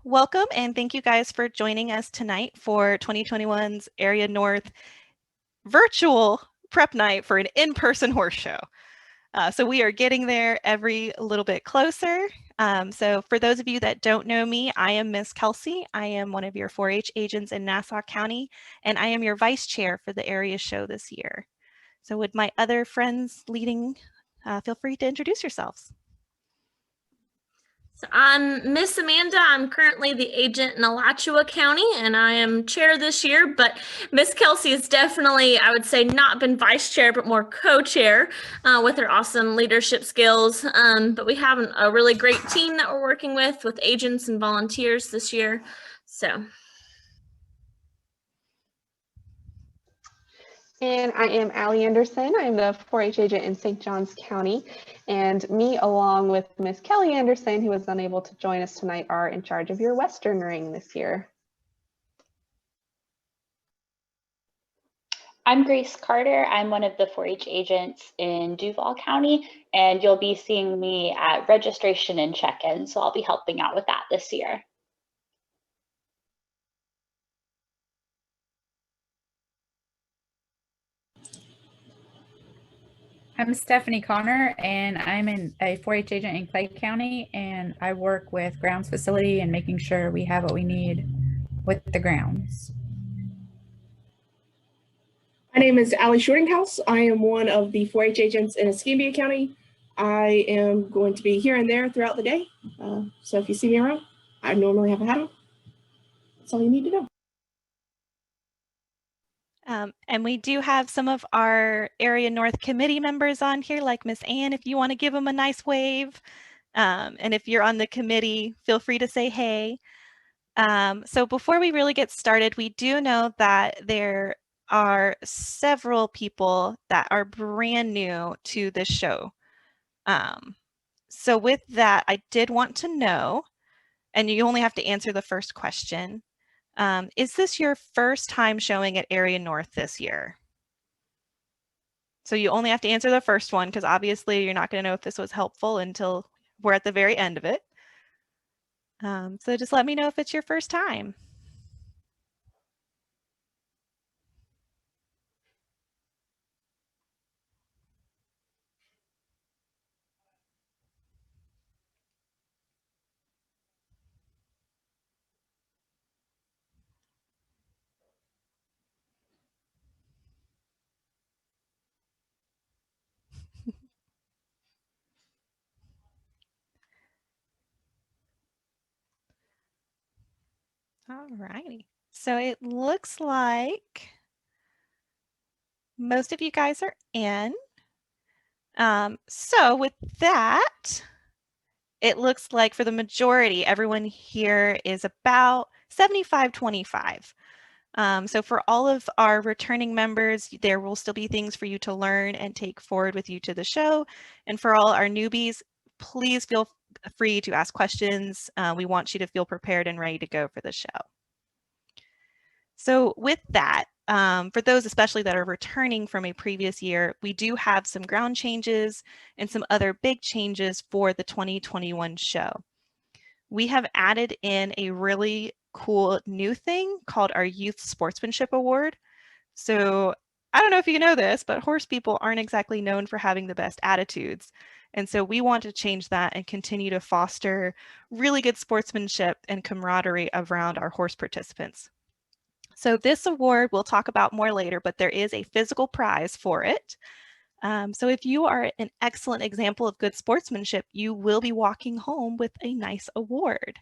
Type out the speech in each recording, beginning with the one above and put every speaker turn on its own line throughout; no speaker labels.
Welcome and thank you guys for joining us tonight for 2021's Area North virtual prep night for an in-person horse show. So we are getting there every little bit closer. So for those of you that don't know me, I am Miss Kelsey. I am one of your 4-H agents in Nassau County, and I am your vice chair for the area show this year. So would my other friends leading, feel free to introduce yourselves.
So I'm Miss Amanda. I'm currently the agent in Alachua County, and I am chair this year. But Miss Kelsey has definitely, I would say, not been vice chair, but more co-chair with her awesome leadership skills. But we have a really great team that we're working with agents and volunteers this year. So.
And I am Allie Anderson. I'm the 4-H agent in St. Johns County. And me, along with Miss Kelly Anderson, who was unable to join us tonight, are in charge of your Western ring this year.
I'm Grace Carter. I'm one of the 4-H agents in Duval County, and you'll be seeing me at registration and check-in, so I'll be helping out with that this year.
I'm Stephanie Connor, and I'm a 4-H agent in Clay County, and I work with grounds facility and making sure we have what we need with the grounds.
My name is Allie Shortinghouse. I am one of the 4-H agents in Escambia County. I am going to be here and there throughout the day. So if you see me around, I normally have a hat on. That's all you need to know.
And we do have some of our Area North Committee members on here, like Miss Ann, if you want to give them a nice wave. And if you're on the committee, feel free to say hey. So before we really get started, we do know that there are several people that are brand new to this show. So with that, I did want to know, and you only have to answer the first question. Is this your first time showing at Area North this year? So you only have to answer the first one because obviously you're not going to know if this was helpful until we're at the very end of it. So just let me know if it's your first time. All righty. So it looks like most of you guys are in. So with that, it looks like for the majority, everyone here is about 75-25. So for all of our returning members, there will still be things for you to learn and take forward with you to the show. And for all our newbies, please feel free to ask questions. We want you to feel prepared and ready to go for the show. So with that, for those especially that are returning from a previous year, we do have some ground changes and some other big changes for the 2021 show. We have added in a really cool new thing called our Youth Sportsmanship Award. So I don't know if you know this, but horse people aren't exactly known for having the best attitudes. And so we want to change that and continue to foster really good sportsmanship and camaraderie around our horse participants. So this award we'll talk about more later, but there is a physical prize for it. So if you are an excellent example of good sportsmanship, you will be walking home with a nice award.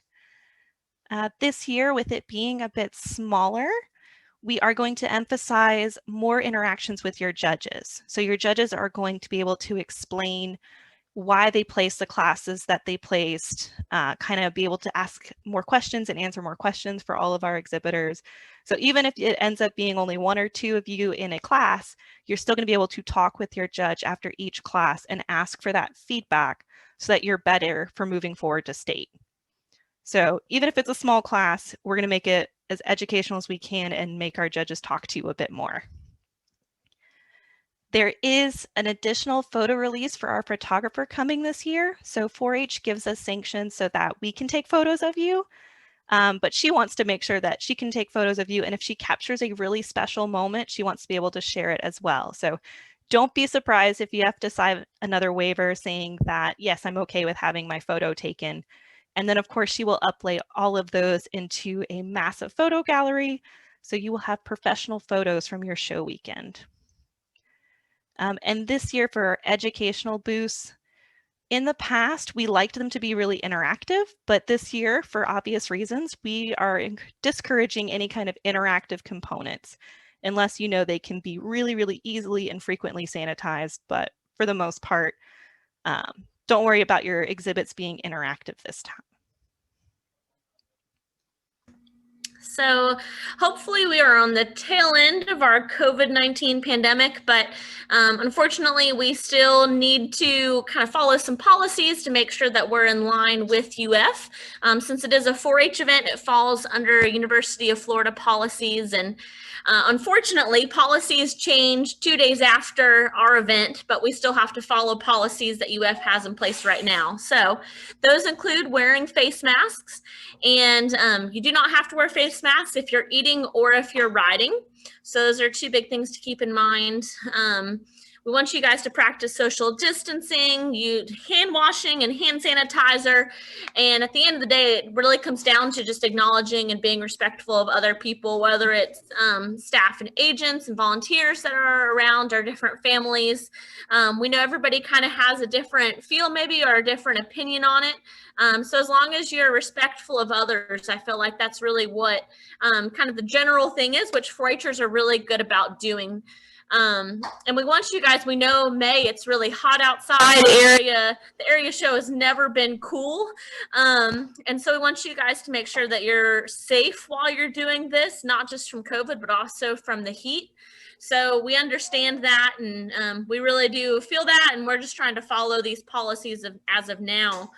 This year, with it being a bit smaller, we are going to emphasize more interactions with your judges. So your judges are going to be able to explain why they placed the classes that they placed, kind of be able to ask more questions and answer more questions for all of our exhibitors. So even if it ends up being only one or two of you in a class, you're still going to be able to talk with your judge after each class and ask for that feedback so that you're better for moving forward to state. So even if it's a small class, we're going to make it as educational as we can and make our judges talk to you a bit more. There is an additional photo release for our photographer coming this year. So 4-H gives us sanctions so that we can take photos of you. But she wants to make sure that she can take photos of you. And if she captures a really special moment, she wants to be able to share it as well. So don't be surprised if you have to sign another waiver saying that, yes, I'm okay with having my photo taken. And then, of course, she will upload all of those into a massive photo gallery. So you will have professional photos from your show weekend. And this year for our educational booths, in the past, we liked them to be really interactive, but this year, for obvious reasons, we are discouraging any kind of interactive components unless you know they can be really, really easily and frequently sanitized. But for the most part, don't worry about your exhibits being interactive this time.
So hopefully we are on the tail end of our COVID-19 pandemic, but unfortunately we still need to kind of follow some policies to make sure that we're in line with UF. Since it is a 4-H event, it falls under University of Florida policies, and unfortunately policies change 2 days after our event, but we still have to follow policies that UF has in place right now. So those include wearing face masks, and you do not have to wear face masks if you're eating or if you're riding. So those are 2 big things to keep in mind. We want you guys to practice social distancing, hand washing and hand sanitizer. And at the end of the day, it really comes down to just acknowledging and being respectful of other people, whether it's staff and agents and volunteers that are around or different families. We know everybody kind of has a different feel maybe or a different opinion on it. So as long as you're respectful of others, I feel like that's really what kind of the general thing is, which 4-Hers are really good about doing. And we want you guys, we know May, it's really hot outside. The area show has never been cool. And so we want you guys to make sure that you're safe while you're doing this, not just from COVID, but also from the heat. So we understand that, and we really do feel that, and we're just trying to follow these policies as of now.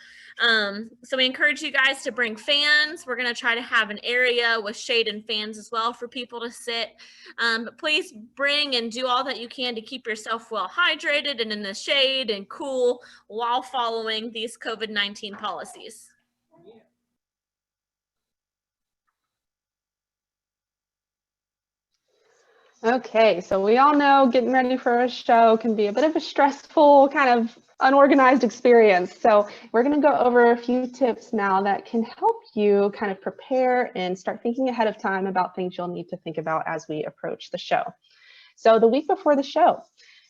So we encourage you guys to bring fans. We're going to try to have an area with shade and fans as well for people to sit. But please bring and do all that you can to keep yourself well hydrated and in the shade and cool while following these COVID-19 policies.
Okay, so we all know getting ready for a show can be a bit of a stressful, kind of unorganized experience. So we're going to go over a few tips now that can help you kind of prepare and start thinking ahead of time about things you'll need to think about as we approach the show. So the week before the show,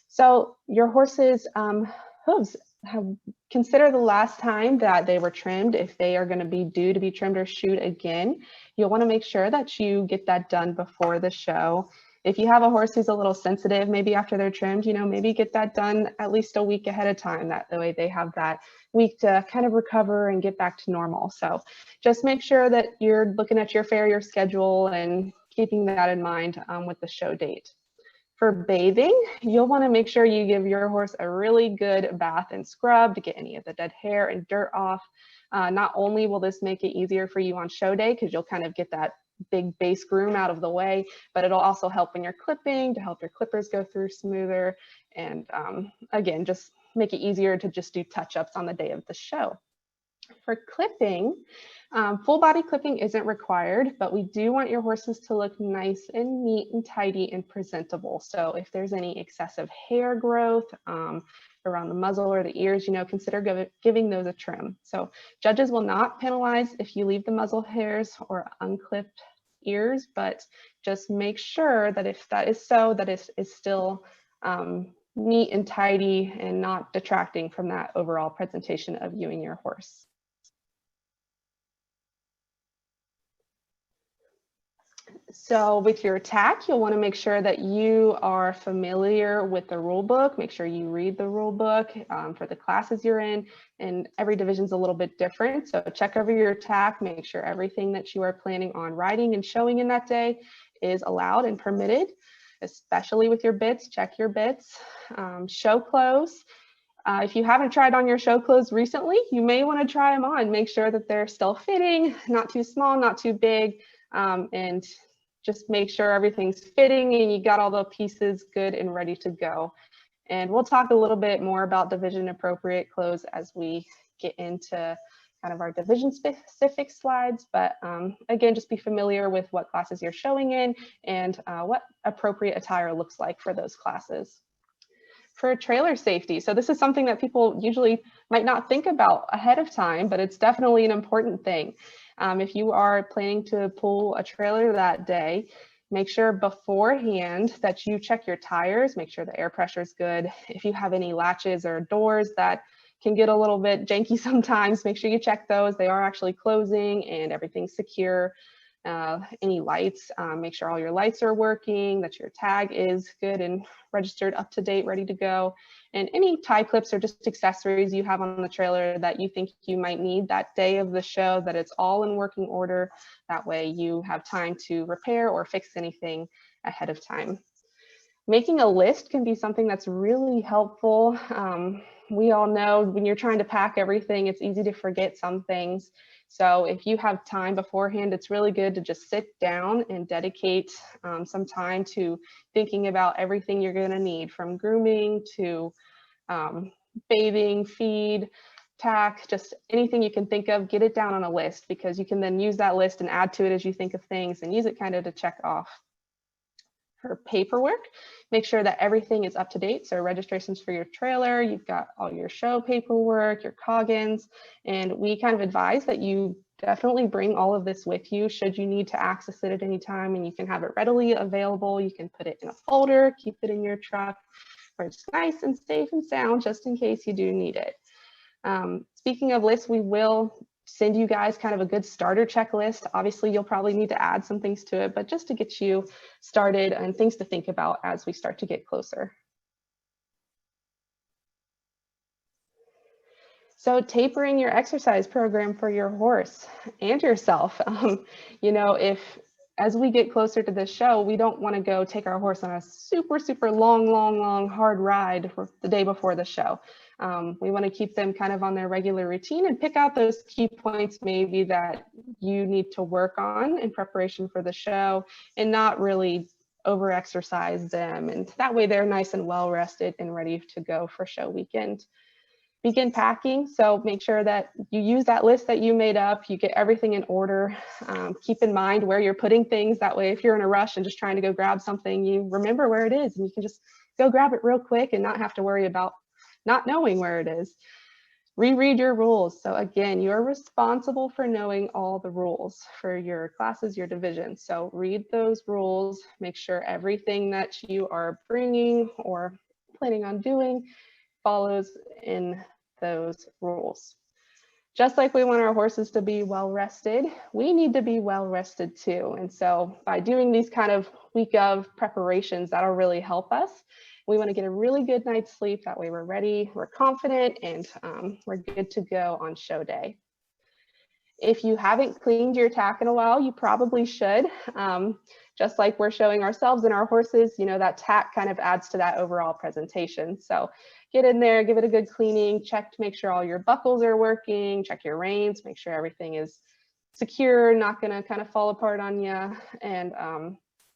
so your horse's hooves, consider the last time that they were trimmed. If they are going to be due to be trimmed or shoot again, you'll want to make sure that you get that done before the show. If you have a horse who's a little sensitive, maybe after they're trimmed, maybe get that done at least a week ahead of time. That way they have that week to kind of recover and get back to normal. So just make sure that you're looking at your farrier schedule and keeping that in mind with the show date. For bathing, you'll want to make sure you give your horse a really good bath and scrub to get any of the dead hair and dirt off. Not only will this make it easier for you on show day, because you'll kind of get that big base groom out of the way, but it'll also help when you're clipping to help your clippers go through smoother. And again, just make it easier to just do touch-ups on the day of the show. For clipping, full body clipping isn't required, but we do want your horses to look nice and neat and tidy and presentable. So if there's any excessive hair growth around the muzzle or the ears, consider giving those a trim. So judges will not penalize if you leave the muzzle hairs or unclipped ears, but just make sure that if that is so, that it is still neat and tidy and not detracting from that overall presentation of you and your horse. So with your tack, you'll want to make sure that you are familiar with the rule book. Make sure you read the rule book for the classes you're in, and every division's a little bit different. So check over your tack, make sure everything that you are planning on riding and showing in that day is allowed and permitted, especially with your bits. Check your bits. Show clothes. If you haven't tried on your show clothes recently, you may want to try them on. Make sure that they're still fitting, not too small, not too big, and just make sure everything's fitting and you got all the pieces good and ready to go. And we'll talk a little bit more about division appropriate clothes as we get into kind of our division specific slides, but again, just be familiar with what classes you're showing in and what appropriate attire looks like for those classes. For trailer safety, so this is something that people usually might not think about ahead of time, but it's definitely an important thing. If you are planning to pull a trailer that day, make sure beforehand that you check your tires, make sure the air pressure is good. If you have any latches or doors that can get a little bit janky sometimes, make sure you check those. They are actually closing and everything's secure. Any lights, make sure all your lights are working, that your tag is good and registered, up to date, ready to go. And any tie clips or just accessories you have on the trailer that you think you might need that day of the show, that it's all in working order. That way you have time to repair or fix anything ahead of time. Making a list can be something that's really helpful. We all know when you're trying to pack everything, it's easy to forget some things. So if you have time beforehand, it's really good to just sit down and dedicate some time to thinking about everything you're going to need, from grooming to bathing, feed, tack, just anything you can think of, get it down on a list, because you can then use that list and add to it as you think of things and use it kind of to check off. For paperwork, make sure that everything is up to date. So registrations for your trailer, you've got all your show paperwork, your Coggins, and we kind of advise that you definitely bring all of this with you should you need to access it at any time, and you can have it readily available. You can put it in a folder, keep it in your truck, where it's nice and safe and sound just in case you do need it. Speaking of lists, we will send you guys kind of a good starter checklist. Obviously, you'll probably need to add some things to it, but just to get you started and things to think about as we start to get closer. So tapering your exercise program for your horse and yourself. You know, as we get closer to this show, we don't want to go take our horse on a super long, hard ride for the day before the show. We want to keep them kind of on their regular routine and pick out those key points maybe that you need to work on in preparation for the show, and not really over exercise them. And that way they're nice and well rested and ready to go for show weekend. Begin packing. So make sure that you use that list that you made up, you get everything in order. Keep in mind where you're putting things. That way, if you're in a rush and just trying to go grab something, you remember where it is and you can just go grab it real quick and not have to worry about not knowing where it is. Reread your rules. So again, you're responsible for knowing all the rules for your classes, your divisions. So read those rules, make sure everything that you are bringing or planning on doing follows in those rules. Just like we want our horses to be well rested, we need to be well rested too. And so by doing these kind of week of preparations, that'll really help us. We want to get a really good night's sleep. That way we're ready, we're confident, and we're good to go on show day. If you haven't cleaned your tack in a while, you probably should. Just like we're showing ourselves and our horses, you know, that tack kind of adds to that overall presentation. So get in there, give it a good cleaning, check to make sure all your buckles are working, check your reins, make sure everything is secure, not gonna kind of fall apart on you, and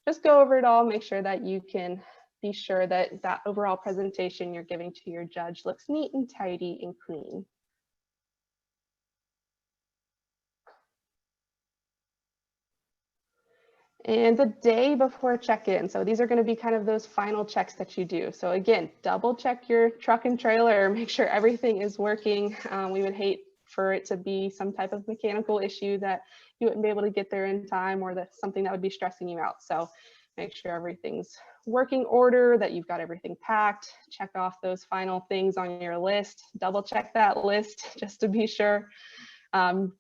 just go over it all, make sure that you can be sure that that overall presentation you're giving to your judge looks neat and tidy and clean. And the day before check-in, so these are going to be kind of those final checks that you do. So again, double check your truck and trailer, make sure everything is working. We would hate for it to be some type of mechanical issue that you wouldn't be able to get there in time, or that's something that would be stressing you out. So make sure everything's working order, that you've got everything packed, check off those final things on your list, double check that list just to be sure.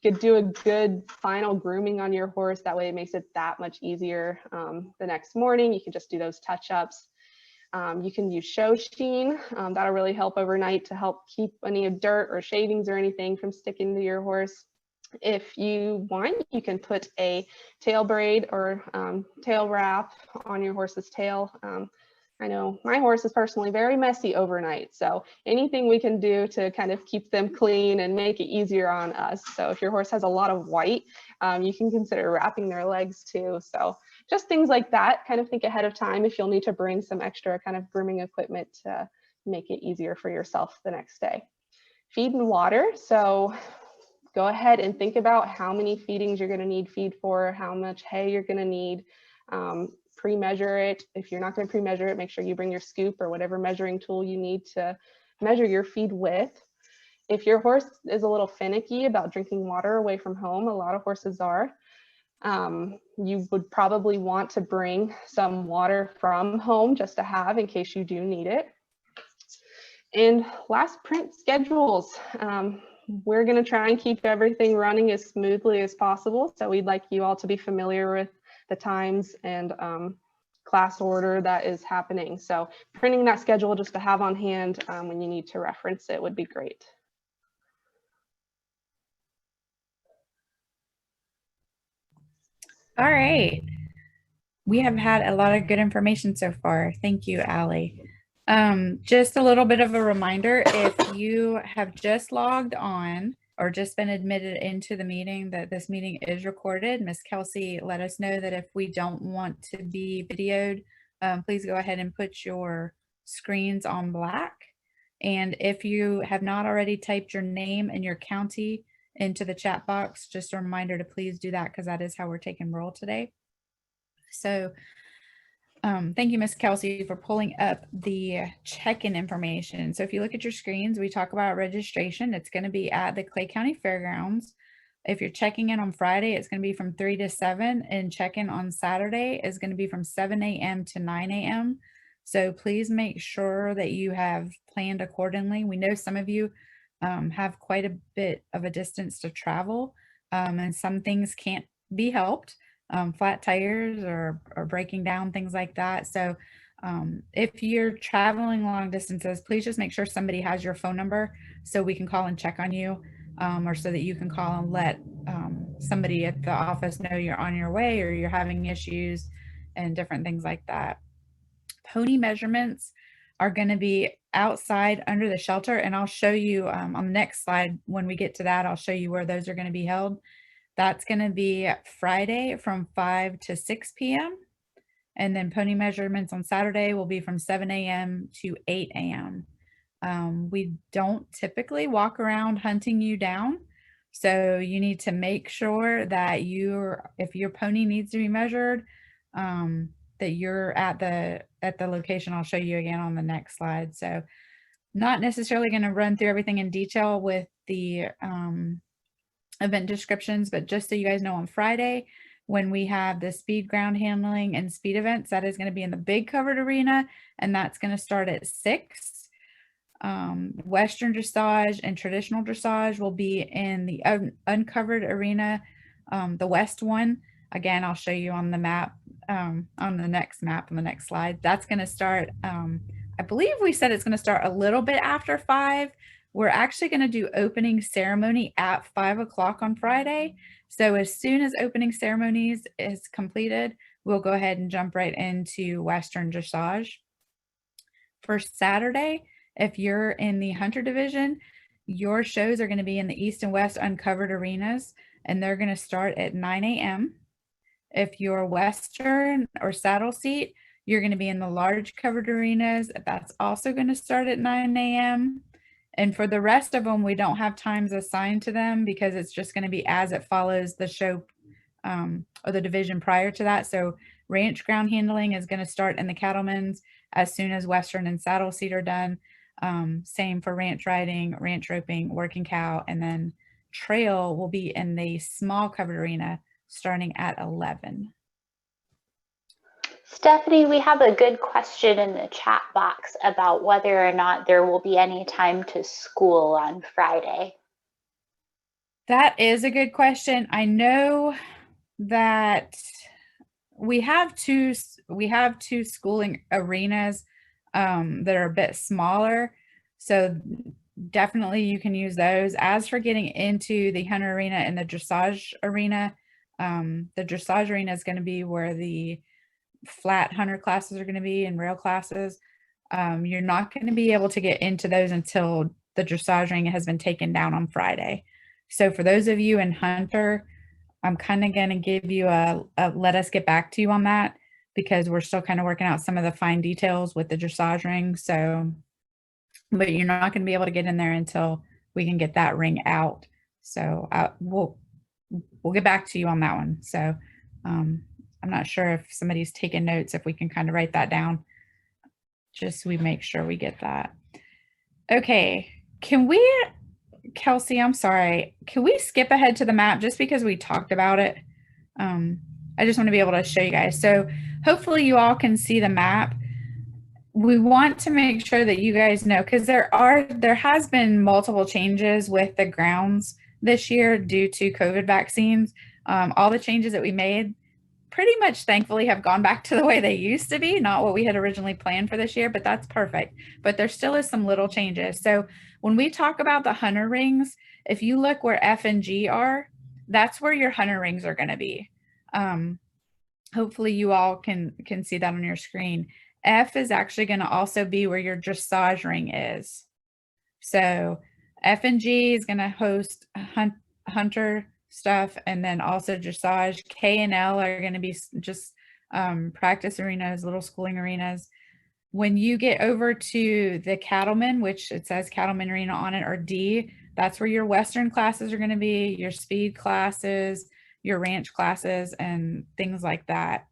Could do a good final grooming on your horse. That way it makes it that much easier the next morning. You can just do those touch-ups. You can use show sheen. That'll really help overnight to help keep any dirt or shavings or anything from sticking to your horse. If you want, you can put a tail braid or tail wrap on your horse's tail. I know my horse is personally very messy overnight, so anything we can do to kind of keep them clean and make it easier on us. So if your horse has a lot of white, you can consider wrapping their legs too. So just things like that, kind of think ahead of time if you'll need to bring some extra kind of grooming equipment to make it easier for yourself the next day. Feed and water. So go ahead and think about how many feedings you're going to need feed for, how much hay you're going to need. Pre-measure it. If you're not going to pre-measure it, make sure you bring your scoop or whatever measuring tool you need to measure your feed with. If your horse is a little finicky about drinking water away from home, a lot of horses are, you would probably want to bring some water from home just to have in case you do need it. And last, print schedules. We're going to try and keep everything running as smoothly as possible. So we'd like you all to be familiar with the times and class order that is happening. So printing that schedule just to have on hand when you need to reference it would be great.
All right. We have had a lot of good information so far. Thank you, Allie. Just a little bit of a reminder, if you have just logged on or just been admitted into the meeting, that this meeting is recorded. Miss Kelsey let us know that if we don't want to be videoed, please go ahead and put your screens on black. And if you have not already typed your name and your county into the chat box, just a reminder to please do that, because that is how we're taking roll today. So thank you, Miss Kelsey, for pulling up the check-in information. So if you look at your screens, we talk about registration. It's going to be at the Clay County Fairgrounds. If you're checking in on Friday, it's going to be from 3 to 7, and check-in on Saturday is going to be from 7 a.m. to 9 a.m. So please make sure that you have planned accordingly. We know some of you have quite a bit of a distance to travel, and some things can't be helped. Flat tires or breaking down, things like that. So if you're traveling long distances, please just make sure somebody has your phone number so we can call and check on you, or so that you can call and let somebody at the office know you're on your way or you're having issues and different things like that. Pony measurements are going to be outside under the shelter, and I'll show you on the next slide. When we get to that, I'll show you where those are going to be held. That's going to be Friday from 5 to 6 p.m. And then pony measurements on Saturday will be from 7 a.m. to 8 a.m. We don't typically walk around hunting you down. So you need to make sure that if your pony needs to be measured, that you're at the location. I'll show you again on the next slide. So not necessarily going to run through everything in detail with the event descriptions, but just so you guys know, on Friday when we have the speed ground handling and speed events, that is going to be in the big covered arena, and that's going to start at 6. Western dressage and traditional dressage will be in the uncovered arena, the west one. Again, I'll show you on the map, on the next map on the next slide. That's going to start, I believe we said it's going to start a little bit after 5. We're actually going to do opening ceremony at 5 o'clock on Friday. So as soon as opening ceremonies is completed, we'll go ahead and jump right into Western dressage. For Saturday, if you're in the hunter division, your shows are going to be in the east and west uncovered arenas, and they're going to start at 9 a.m. If you're Western or saddle seat, you're going to be in the large covered arenas. That's also going to start at 9 a.m. And for the rest of them, we don't have times assigned to them because it's just going to be as it follows the show or the division prior to that. So ranch ground handling is going to start in the cattlemen's as soon as Western and saddle seat are done. Same for ranch riding, ranch roping, working cow, and then trail will be in the small covered arena starting at 11.
Stephanie, we have a good question in the chat box about whether or not there will be any time to school on Friday.
That is a good question. I know that we have two schooling arenas that are a bit smaller, so definitely you can use those. As for getting into the hunter arena and the dressage arena is going to be where the flat hunter classes are going to be and rail classes. You're not going to be able to get into those until the dressage ring has been taken down on Friday. So for those of you in hunter, I'm kind of going to give you a let us get back to you on that, because we're still kind of working out some of the fine details with the dressage ring. So, but you're not going to be able to get in there until we can get that ring out. So we'll get back to you on that one. So I'm not sure if somebody's taking notes, if we can kind of write that down, just so we make sure we get that. Okay, can we, Kelsey, I'm sorry, can we skip ahead to the map just because we talked about it? I just want to be able to show you guys. So hopefully you all can see the map. We want to make sure that you guys know, because there has been multiple changes with the grounds this year due to COVID vaccines. All the changes that we made pretty much thankfully have gone back to the way they used to be, not what we had originally planned for this year, but that's perfect. But there still is some little changes. So when we talk about the hunter rings, if you look where F and G are, that's where your hunter rings are going to be. Hopefully you all can see that on your screen. F is actually going to also be where your dressage ring is. So F and G is going to host hunter stuff, and then also dressage. K and L are going to be just practice arenas, little schooling arenas. When you get over to the cattlemen, which it says cattlemen arena on it, or D, that's where your Western classes are going to be, your speed classes, your ranch classes, and things like that.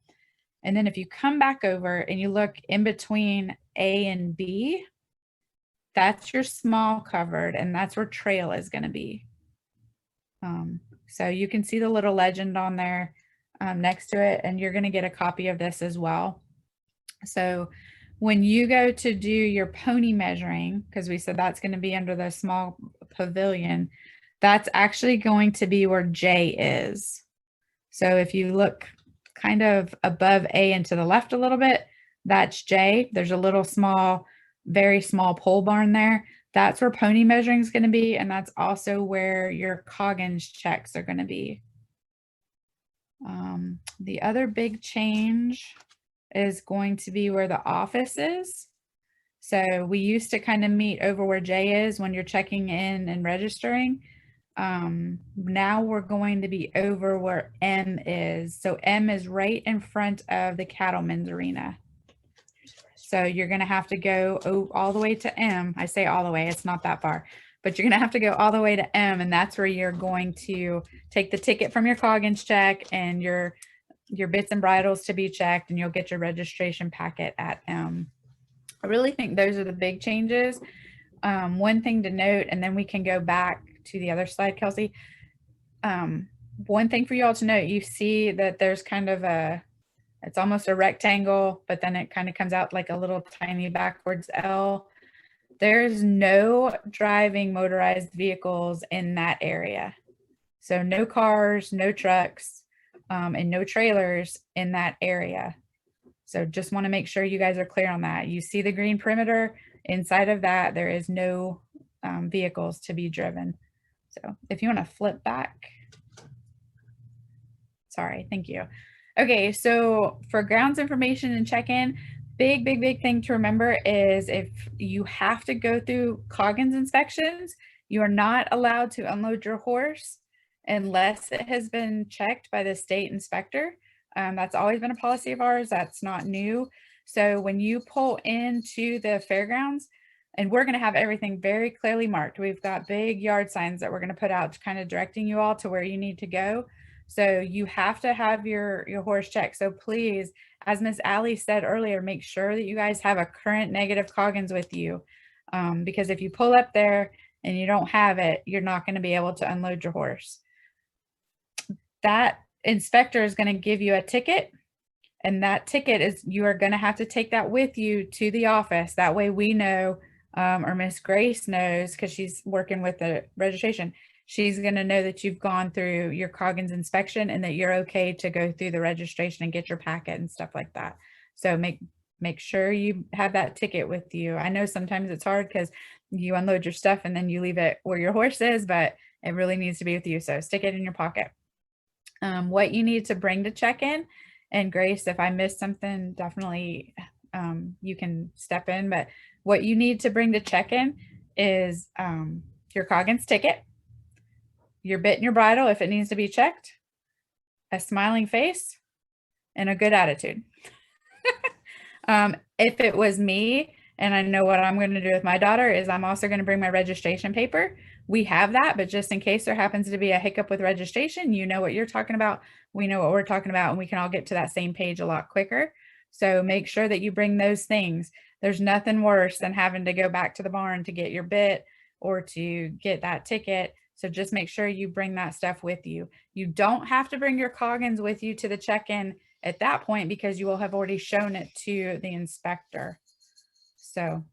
And then if you come back over and you look in between A and B, that's your small covered, and that's where trail is going to be. So you can see the little legend on there next to it, and you're going to get a copy of this as well. So when you go to do your pony measuring, because we said that's going to be under the small pavilion, that's actually going to be where J is. So if you look kind of above A and to the left a little bit, that's J. There's a little small, very small pole barn there. That's where pony measuring is going to be, and that's also where your Coggins checks are going to be. The other big change is going to be where the office is. So we used to kind of meet over where J is when you're checking in and registering. Now we're going to be over where M is. So M is right in front of the cattlemen's arena. So you're going to have to go all the way to M. I say all the way, it's not that far, but you're going to have to go all the way to M, and that's where you're going to take the ticket from your Coggins check and your bits and bridles to be checked, and you'll get your registration packet at M. I really think those are the big changes. One thing to note, and then we can go back to the other slide, Kelsey. One thing for you all to note, you see that there's kind of it's almost a rectangle, but then it kind of comes out like a little tiny backwards L. There's no driving motorized vehicles in that area. So no cars, no trucks, and no trailers in that area. So just want to make sure you guys are clear on that. You see the green perimeter. Inside of that, there is no vehicles to be driven. So if you want to flip back. Sorry, thank you. Okay, so for grounds information and check-in, big thing to remember is if you have to go through Coggins inspections, you are not allowed to unload your horse unless it has been checked by the state inspector. That's always been a policy of ours. That's not new. So when you pull into the fairgrounds, and we're going to have everything very clearly marked. We've got big yard signs that we're going to put out kind of directing you all to where you need to go. So you have to have your horse checked. So please, as Ms. Allie said earlier, make sure that you guys have a current negative Coggins with you. Because if you pull up there and you don't have it, you're not going to be able to unload your horse. That inspector is going to give you a ticket. And that ticket is, you are going to have to take that with you to the office. That way we know, or Miss Grace knows, because she's working with the registration. She's going to know that you've gone through your Coggins inspection and that you're okay to go through the registration and get your packet and stuff like that. So make sure you have that ticket with you. I know sometimes it's hard because you unload your stuff and then you leave it where your horse is, but it really needs to be with you. So stick it in your pocket. What you need to bring to check-in, and Grace, if I missed something, definitely you can step in, but what you need to bring to check-in is your Coggins ticket, your bit and your bridle if it needs to be checked, a smiling face, and a good attitude. If it was me, and I know what I'm going to do with my daughter is I'm also going to bring my registration paper, we have that, but just in case there happens to be a hiccup with registration, you know what you're talking about. We know what we're talking about, and we can all get to that same page a lot quicker. So make sure that you bring those things. There's nothing worse than having to go back to the barn to get your bit or to get that ticket. So just make sure you bring that stuff with you. You don't have to bring your Coggins with you to the check-in at that point because you will have already shown it to the inspector. So,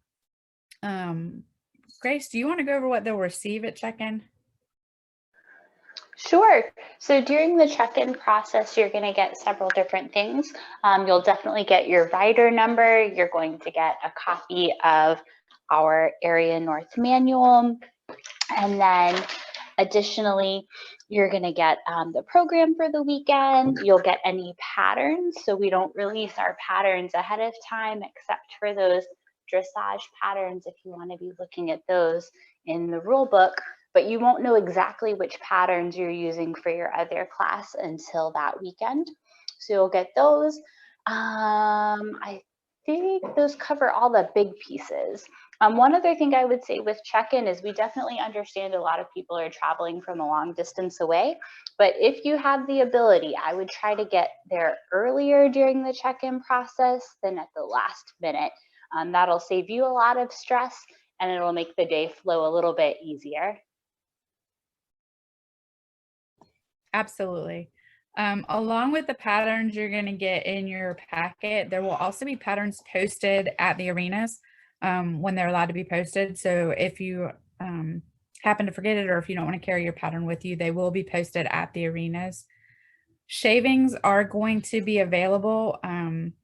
Grace, do you want to go over what they'll receive at check-in?
Sure. So during the check-in process, you're going to get several different things. You'll definitely get your rider number. You're going to get a copy of our Area North manual. And then additionally, you're going to get the program for the weekend. You'll get any patterns. So we don't release our patterns ahead of time, except for those dressage patterns if you want to be looking at those in the rule book. But you won't know exactly which patterns you're using for your other class until that weekend. So you'll get those. I think those cover all the big pieces. One other thing I would say with check-in is we definitely understand a lot of people are traveling from a long distance away, but if you have the ability, I would try to get there earlier during the check-in process than at the last minute. That'll save you a lot of stress and it'll make the day flow a little bit easier.
Absolutely. Along with the patterns you're going to get in your packet, there will also be patterns posted at the arenas when they're allowed to be posted. So if you happen to forget it, or if you don't want to carry your pattern with you, they will be posted at the arenas. Shavings are going to be available. I'm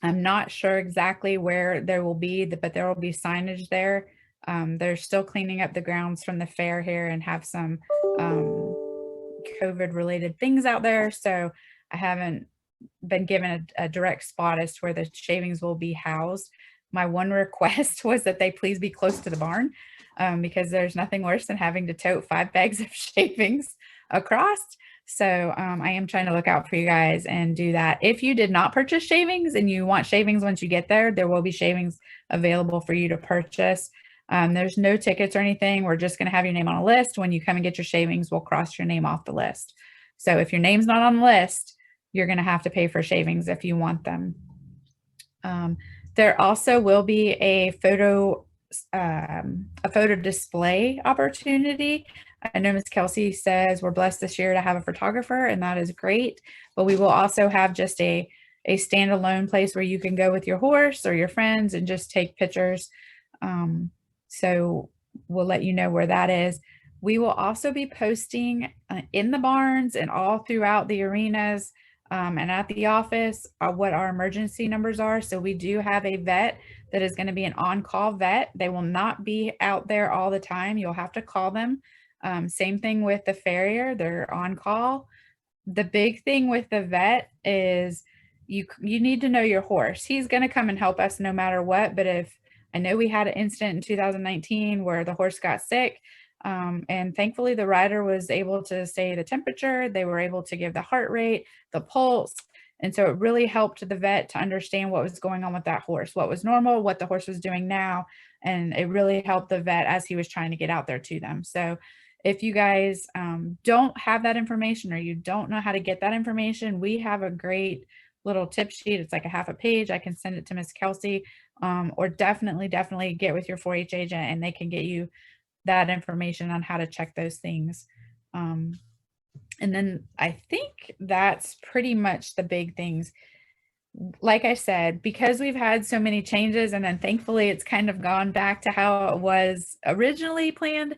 not sure exactly where there will be, but there will be signage there. They're still cleaning up the grounds from the fair here and have some COVID related things out there. So I haven't been given a direct spot as to where the shavings will be housed. My one request was that they please be close to the barn because there's nothing worse than having to tote 5 bags of shavings across. So I am trying to look out for you guys and do that. If you did not purchase shavings and you want shavings once you get there, there will be shavings available for you to purchase. There's no tickets or anything. We're just going to have your name on a list. When you come and get your shavings, we'll cross your name off the list. So if your name's not on the list, you're going to have to pay for shavings if you want them. There also will be a photo display opportunity. I know Ms. Kelsey says we're blessed this year to have a photographer, and that is great. But we will also have just a standalone place where you can go with your horse or your friends and just take pictures. So we'll let you know where that is. We will also be posting in the barns and all throughout the arenas and at the office what our emergency numbers are. So we do have a vet that is going to be an on-call vet. They will not be out there all the time. You'll have to call them. Same thing with the farrier. They're on call. The big thing with the vet is you need to know your horse. He's going to come and help us no matter what. But if I know we had an incident in 2019 where the horse got sick, and thankfully the rider was able to say the temperature. They were able to give the heart rate, the pulse. And so it really helped the vet to understand what was going on with that horse, what was normal, what the horse was doing now. And it really helped the vet as he was trying to get out there to them. So if you guys don't have that information or you don't know how to get that information, we have a great little tip sheet. It's like a half a page. I can send it to Miss Kelsey, or definitely get with your 4-H agent and they can get you that information on how to check those things. And then I think that's pretty much the big things. Like I said, because we've had so many changes and then thankfully it's kind of gone back to how it was originally planned.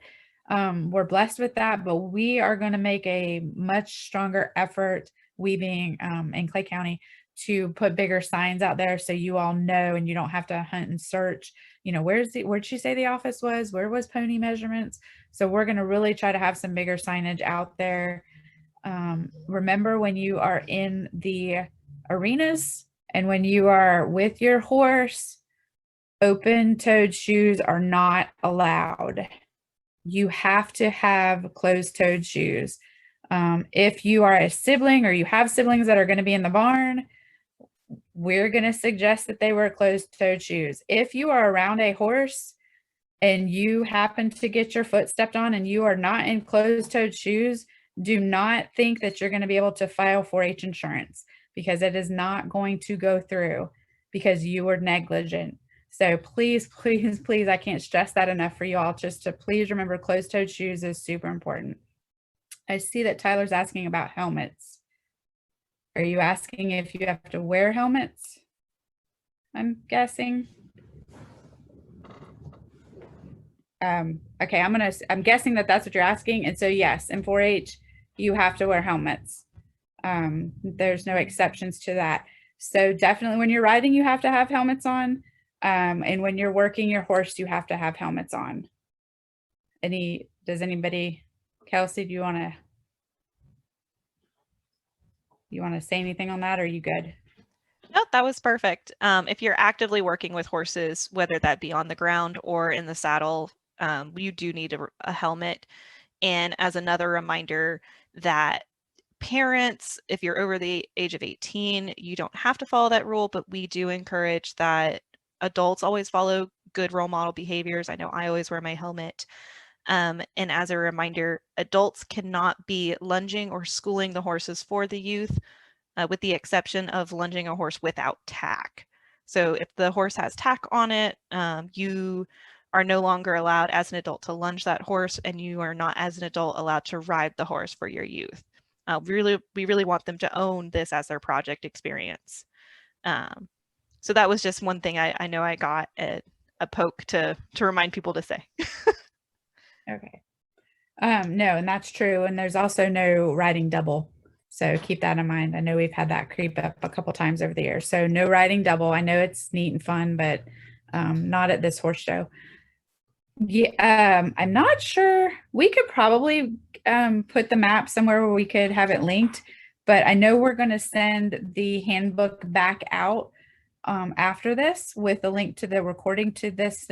We're blessed with that, but we are going to make a much stronger effort, we being in Clay County, to put bigger signs out there so you all know and you don't have to hunt and search, you know, where'd she say the office was, where was Pony Measurements? So we're going to really try to have some bigger signage out there. Remember, when you are in the arenas and when you are with your horse, open-toed shoes are not allowed. You have to have closed-toed shoes. If you are a sibling or you have siblings that are going to be in the barn, we're going to suggest that they wear closed-toed shoes. If you are around a horse and you happen to get your foot stepped on and you are not in closed-toed shoes, do not think that you're going to be able to file 4-H insurance, because it is not going to go through because you were negligent. So please, please, please, I can't stress that enough for you all, just to please remember closed-toed shoes is super important. I see that Tyler's asking about helmets. Are you asking if you have to wear helmets? I'm guessing. Okay, I'm guessing that that's what you're asking. And so yes, in 4-H, you have to wear helmets. There's no exceptions to that. So definitely when you're riding, you have to have helmets on. And when you're working your horse, you have to have helmets on. Does anybody, Kelsey, do you want to say anything on that? Or are you good?
No, that was perfect. If you're actively working with horses, whether that be on the ground or in the saddle, you do need a helmet. And as another reminder that parents, if you're over the age of 18, you don't have to follow that rule, but we do encourage that adults always follow good role model behaviors. I know I always wear my helmet. And as a reminder, adults cannot be lunging or schooling the horses for the youth, with the exception of lunging a horse without tack. So if the horse has tack on it, you are no longer allowed as an adult to lunge that horse, and you are not as an adult allowed to ride the horse for your youth. We really want them to own this as their project experience. So that was just one thing I know I got a poke to remind people to say.
Okay. No, and that's true. And there's also no riding double. So keep that in mind. I know we've had that creep up a couple times over the years. So no riding double. I know it's neat and fun, but not at this horse show. Yeah, I'm not sure. We could probably put the map somewhere where we could have it linked, but I know we're going to send the handbook back out after this with a link to the recording to this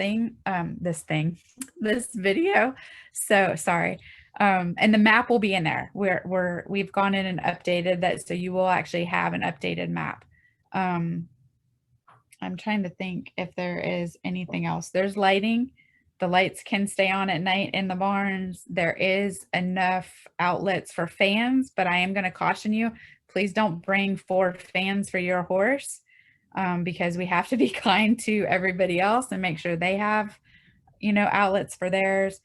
video. So sorry. And the map will be in there. We've gone in and updated that, so you will actually have an updated map. I'm trying to think if there is anything else. There's lighting. The lights can stay on at night in the barns. There is enough outlets for fans, but I am going to caution you, please don't bring 4 fans for your horse, because we have to be kind to everybody else and make sure they have, outlets for theirs,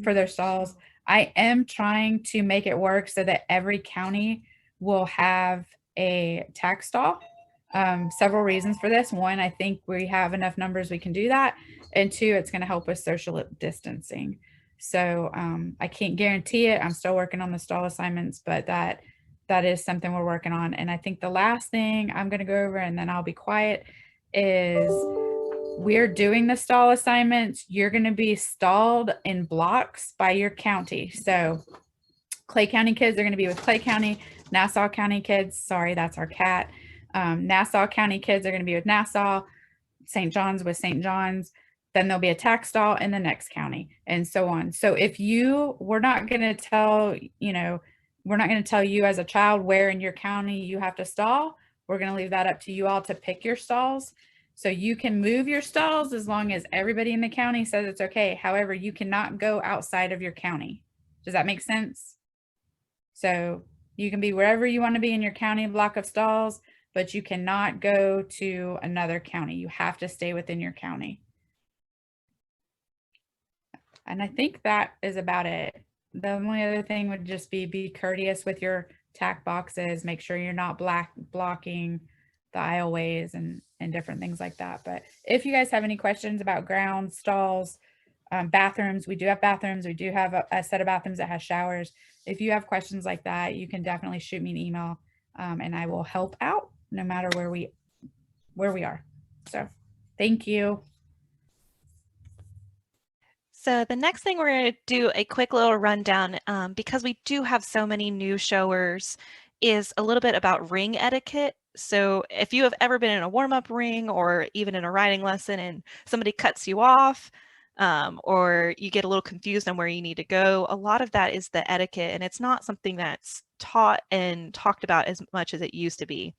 for their stalls. I am trying to make it work so that every county will have a tack stall. Several reasons for this. One, I think we have enough numbers we can do that. And 2, it's going to help with social distancing. So I can't guarantee it. I'm still working on the stall assignments, but that is something we're working on. And I think the last thing I'm going to go over, and then I'll be quiet, is we're doing the stall assignments. You're going to be stalled in blocks by your county. So Clay County kids are going to be with Clay County. Nassau County kids, sorry, that's our cat. Nassau County kids are going to be with Nassau. St. John's with St. John's. Then there'll be a tack stall in the next county, and so on. So if we're not going to tell, we're not going to tell you as a child where in your county you have to stall. We're going to leave that up to you all to pick your stalls. So you can move your stalls as long as everybody in the county says it's okay. However, you cannot go outside of your county. Does that make sense? So you can be wherever you want to be in your county block of stalls, but you cannot go to another county. You have to stay within your county. And I think that is about it. The only other thing would just be courteous with your tack boxes. Make sure you're not blocking the aisleways and different things like that. But if you guys have any questions about grounds, stalls, bathrooms, we do have bathrooms. We do have a set of bathrooms that has showers. If you have questions like that, you can definitely shoot me an email, and I will help out no matter where we are. So thank you.
So the next thing we're going to do a quick little rundown, because we do have so many new showers, is a little bit about ring etiquette. So if you have ever been in a warm-up ring or even in a riding lesson and somebody cuts you off, or you get a little confused on where you need to go, a lot of that is the etiquette, and it's not something that's taught and talked about as much as it used to be.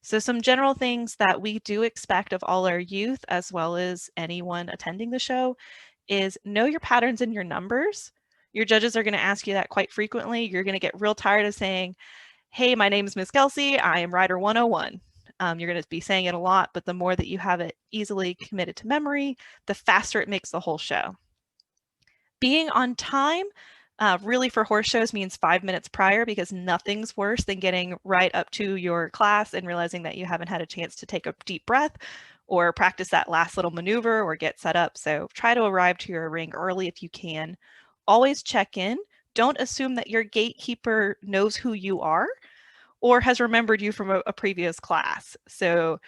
So some general things that we do expect of all our youth, as well as anyone attending the show, is know your patterns and your numbers. Your judges are going to ask you that quite frequently. You're going to get real tired of saying, hey, my name is Miss Kelsey, I am Rider 101. You're going to be saying it a lot, but the more that you have it easily committed to memory, the faster it makes the whole show. Being on time, really for horse shows means 5 minutes prior, because nothing's worse than getting right up to your class and realizing that you haven't had a chance to take a deep breath or practice that last little maneuver or get set up. So try to arrive to your ring early if you can. Always check in. Don't assume that your gatekeeper knows who you are or has remembered you from a previous class. So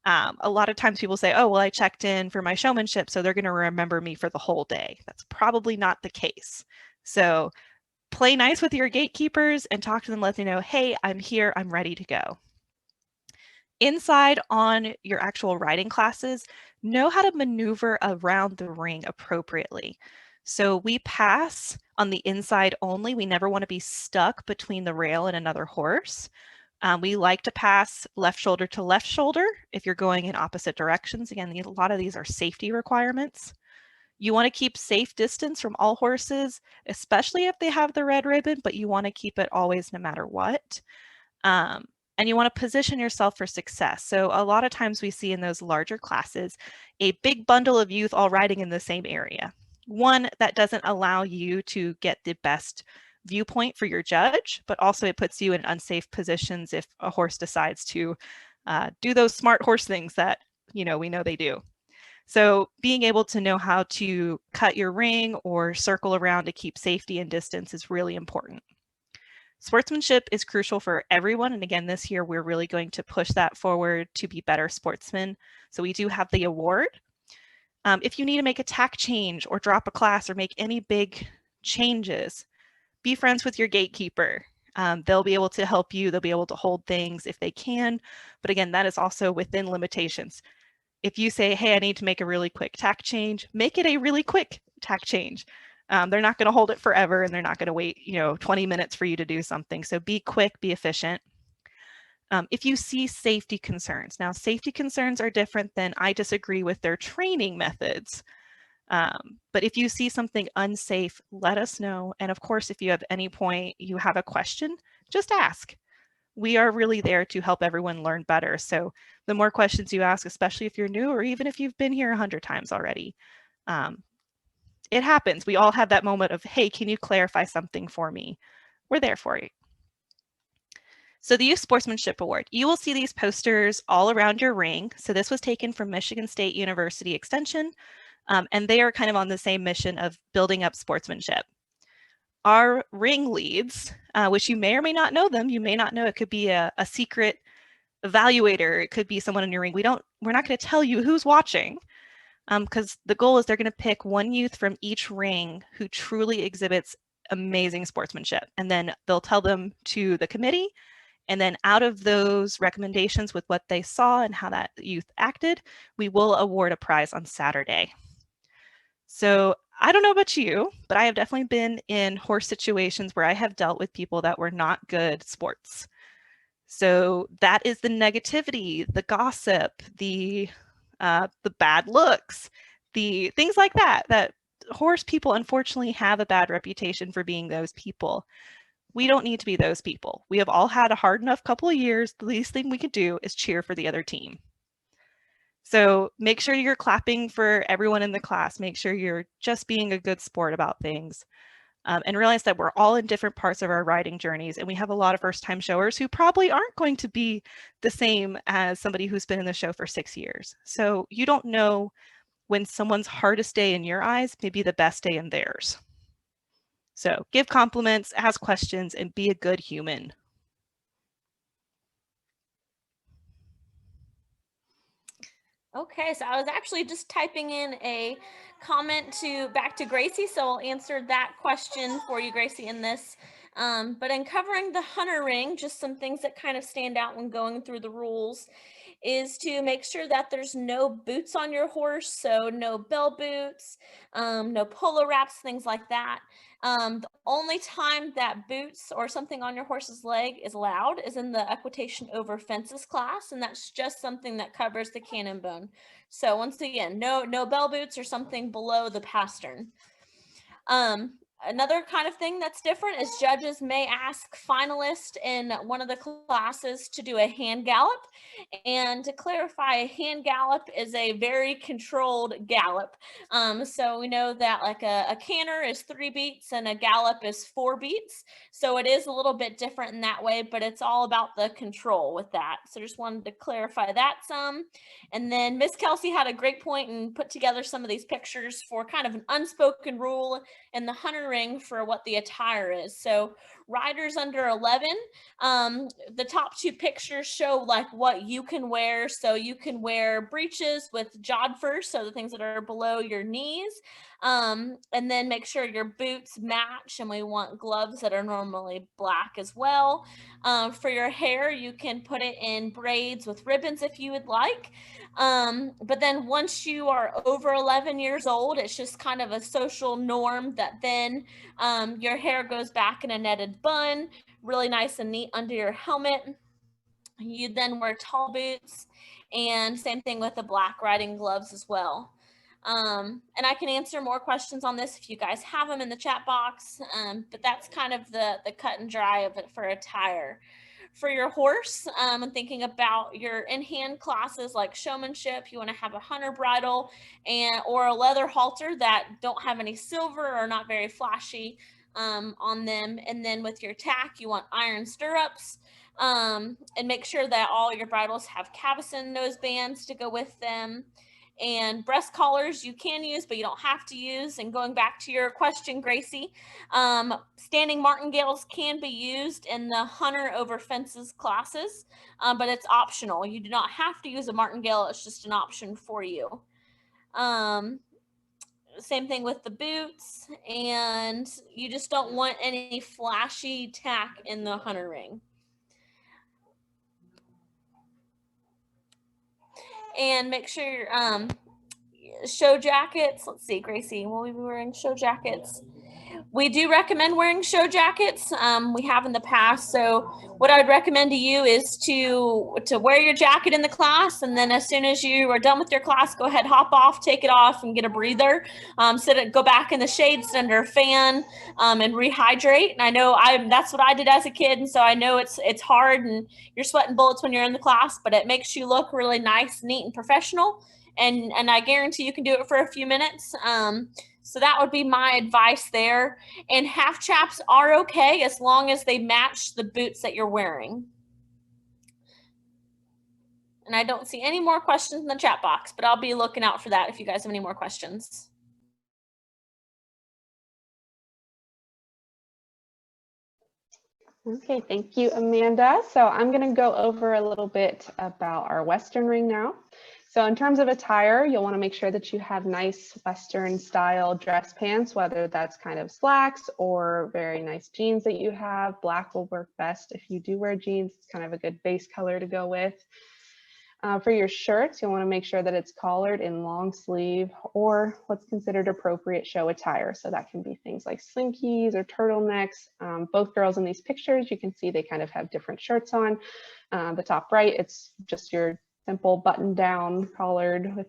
a lot of times people say, oh, well, I checked in for my showmanship, so they're going to remember me for the whole day. That's probably not the case. So play nice with your gatekeepers and talk to them, let them know, hey, I'm here, I'm ready to go. Inside on your actual riding classes, know how to maneuver around the ring appropriately. So we pass on the inside only. We never want to be stuck between the rail and another horse. We like to pass left shoulder to left shoulder if you're going in opposite directions. Again, a lot of these are safety requirements. You want to keep safe distance from all horses, especially if they have the red ribbon, but you want to keep it always no matter what. And you want to position yourself for success. So a lot of times we see in those larger classes, a big bundle of youth all riding in the same area. One, that doesn't allow you to get the best viewpoint for your judge, but also it puts you in unsafe positions if a horse decides to do those smart horse things that, we know they do. So being able to know how to cut your ring or circle around to keep safety and distance is really important. Sportsmanship is crucial for everyone. And again, this year, we're really going to push that forward to be better sportsmen. So we do have the award. If you need to make a tack change or drop a class or make any big changes, be friends with your gatekeeper. They'll be able to help you. They'll be able to hold things if they can. But again, that is also within limitations. If you say, hey, I need to make a really quick tack change, make it a really quick tack change. They're not going to hold it forever, and they're not going to wait, 20 minutes for you to do something. So be quick, be efficient. If you see safety concerns, now safety concerns are different than I disagree with their training methods. But if you see something unsafe, let us know. And of course, if you have any point you have a question, just ask. We are really there to help everyone learn better. So the more questions you ask, especially if you're new or even if you've been here 100 times already, it happens. We all have that moment of, hey, can you clarify something for me? We're there for you. So the Youth Sportsmanship Award, you will see these posters all around your ring. So this was taken from Michigan State University Extension, and they are kind of on the same mission of building up sportsmanship. Our ring leads, which you may or may not know them, you may not know, it could be a secret evaluator, it could be someone in your ring. We're not going to tell you who's watching, because the goal is they're going to pick one youth from each ring who truly exhibits amazing sportsmanship, and then they'll tell them to the committee. And then out of those recommendations with what they saw and how that youth acted, we will award a prize on Saturday. So I don't know about you, but I have definitely been in horse situations where I have dealt with people that were not good sports. So that is the negativity, the gossip, the bad looks, the things like that, that horse people unfortunately have a bad reputation for being those people. We don't need to be those people. We have all had a hard enough couple of years. The least thing we could do is cheer for the other team. So make sure you're clapping for everyone in the class. Make sure you're just being a good sport about things. And realize that we're all in different parts of our riding journeys. And we have a lot of first-time showers who probably aren't going to be the same as somebody who's been in the show for 6 years. So you don't know when someone's hardest day in your eyes may be the best day in theirs. So give compliments, ask questions, and be a good human.
Okay, so I was actually just typing in a comment back to Gracie, so I'll answer that question for you, Gracie, in this. But in covering the hunter ring, just some things that kind of stand out when going through the rules is to make sure that there's no boots on your horse, so no bell boots, no polo wraps, things like that. The only time that boots or something on your horse's leg is allowed is in the equitation over fences class, and that's just something that covers the cannon bone. So once again, no bell boots or something below the pastern. Another kind of thing that's different is judges may ask finalists in one of the classes to do a hand gallop. And to clarify, a hand gallop is a very controlled gallop. So we know that like a canter is 3 beats and a gallop is 4 beats. So it is a little bit different in that way, but it's all about the control with that. So just wanted to clarify that some. And then Miss Kelsey had a great point and put together some of these pictures for kind of an unspoken rule in the hunter ring for what the attire is. So riders under 11, the top 2 pictures show like what you can wear. So you can wear breeches with jodhpurs, so the things that are below your knees, and then make sure your boots match, and we want gloves that are normally black as well. For your hair, you can put it in braids with ribbons if you would like. But then once you are over 11 years old, it's just kind of a social norm that then your hair goes back in a netted bun, really nice and neat under your helmet. You then wear tall boots, and same thing with the black riding gloves as well. And I can answer more questions on this if you guys have them in the chat box, but that's kind of the cut and dry of it for attire. For your horse, I'm thinking about your in-hand classes like showmanship. You want to have a hunter bridle or a leather halter that don't have any silver or not very flashy on them. And then with your tack, you want iron stirrups, and make sure that all your bridles have cavesson nose bands to go with them. And breast collars you can use, but you don't have to use. And going back to your question, Gracie, standing martingales can be used in the hunter over fences classes, but it's optional. You do not have to use a martingale. It's just an option for you. Same thing with the boots, and you just don't want any flashy tack in the hunter ring. And make sure show jackets. Let's see, Gracie, will we be wearing show jackets? We do recommend wearing show jackets. We have in the past. So what I would recommend to you is to wear your jacket in the class, and then as soon as you are done with your class, go ahead, hop off, take it off, and get a breather. Go back in the shade, sit under a fan, and rehydrate. And I know that's what I did as a kid, and so I know it's hard, and you're sweating bullets when you're in the class, but it makes you look really nice, neat, and professional. And I guarantee you can do it for a few minutes. So that would be my advice there. And half chaps are okay as long as they match the boots that you're wearing. And I don't see any more questions in the chat box, but I'll be looking out for that if you guys have any more questions.
Okay, thank you, Amanda. So I'm going to go over a little bit about our Western ring now. So in terms of attire, you'll want to make sure that you have nice Western style dress pants, whether that's kind of slacks or very nice jeans that you have. Black will work best if you do wear jeans. It's kind of a good base color to go with. For your shirts, you'll want to make sure that it's collared in long sleeve or what's considered appropriate show attire. So that can be things like slinkies or turtlenecks. Both girls in these pictures, you can see they kind of have different shirts on. The top right, it's just your simple button down collared with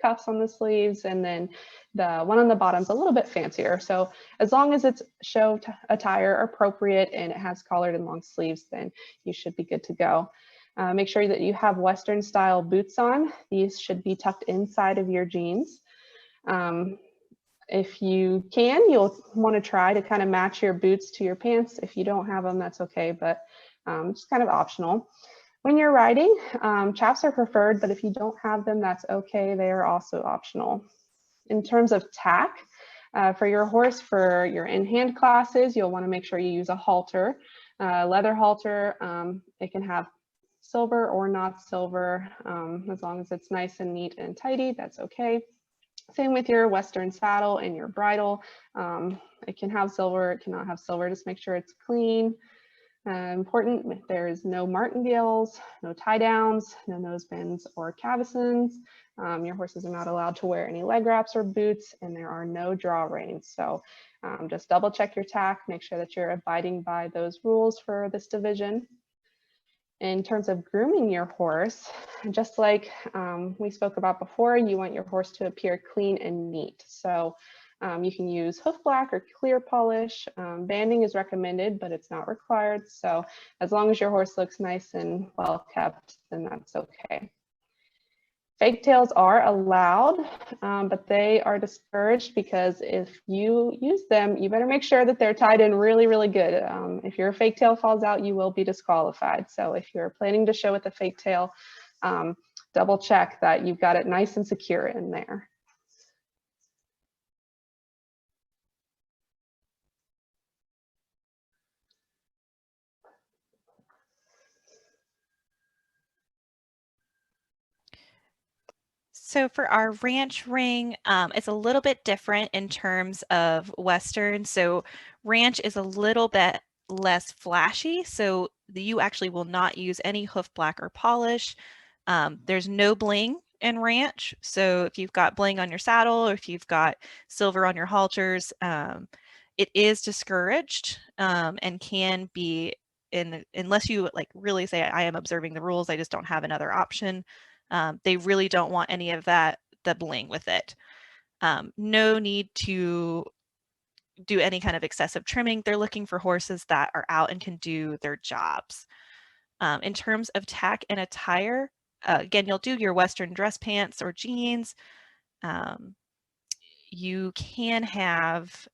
cuffs on the sleeves, and then the one on the bottom is a little bit fancier. So as long as it's show attire appropriate and it has collared and long sleeves, then you should be good to go. Make sure that you have Western style boots on. These should be tucked inside of your jeans. If you can, you'll want to try to kind of match your boots to your pants. If you don't have them, that's okay, but it's kind of optional. When you're riding, chaps are preferred, but if you don't have them, that's okay. They are also optional. In terms of tack, for your horse, for your in-hand classes, you'll want to make sure you use a halter, leather halter. It can have silver or not silver, as long as it's nice and neat and tidy, that's okay. Same with your Western saddle and your bridle. It can have silver, it cannot have silver, just make sure it's clean. Important, there's no martingales, no tie downs, no nosebands or cavesons. Your horses are not allowed to wear any leg wraps or boots, and there are no draw reins. So just double check your tack, make sure that you're abiding by those rules for this division. In terms of grooming your horse, just like we spoke about before, you want your horse to appear clean and neat. So you can use hoof black or clear polish. Banding is recommended, but it's not required. So as long as your horse looks nice and well kept, then that's okay. Fake tails are allowed, but they are discouraged because if you use them, you better make sure that they're tied in really, really good. If your fake tail falls out, you will be disqualified. So if you're planning to show with a fake tail, double check that you've got it nice and secure in there.
So for our ranch ring, it's a little bit different in terms of Western. So ranch is a little bit less flashy. So you actually will not use any hoof black or polish. There's no bling in ranch. So if you've got bling on your saddle, or if you've got silver on your halters, it is discouraged and can be unless you like really say, I am observing the rules, I just don't have another option. They really don't want any of that, the bling with it. No need to do any kind of excessive trimming. They're looking for horses that are out and can do their jobs. In terms of tack and attire, again, you'll do your Western dress pants or jeans. You can have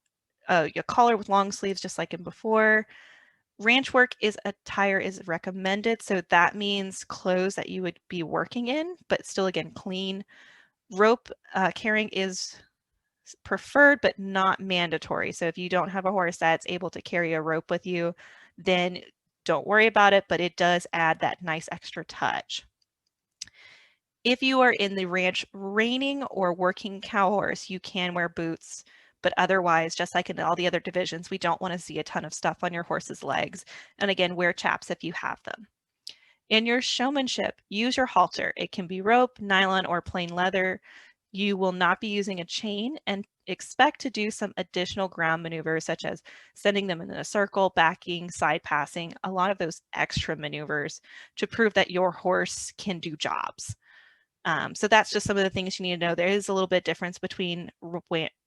a collar with long sleeves, just like in before. Ranch work attire is recommended, so that means clothes that you would be working in, but still again clean. Rope carrying is preferred but not mandatory. So if you don't have a horse that's able to carry a rope with you, then don't worry about it, but it does add that nice extra touch. If you are in the ranch reining or working cow horse, you can wear boots. But otherwise, just like in all the other divisions, we don't want to see a ton of stuff on your horse's legs. And again, wear chaps if you have them. In your showmanship, use your halter. It can be rope, nylon, or plain leather. You will not be using a chain and expect to do some additional ground maneuvers, such as sending them in a circle, backing, side passing, a lot of those extra maneuvers to prove that your horse can do jobs. So that's just some of the things you need to know. There is a little bit difference between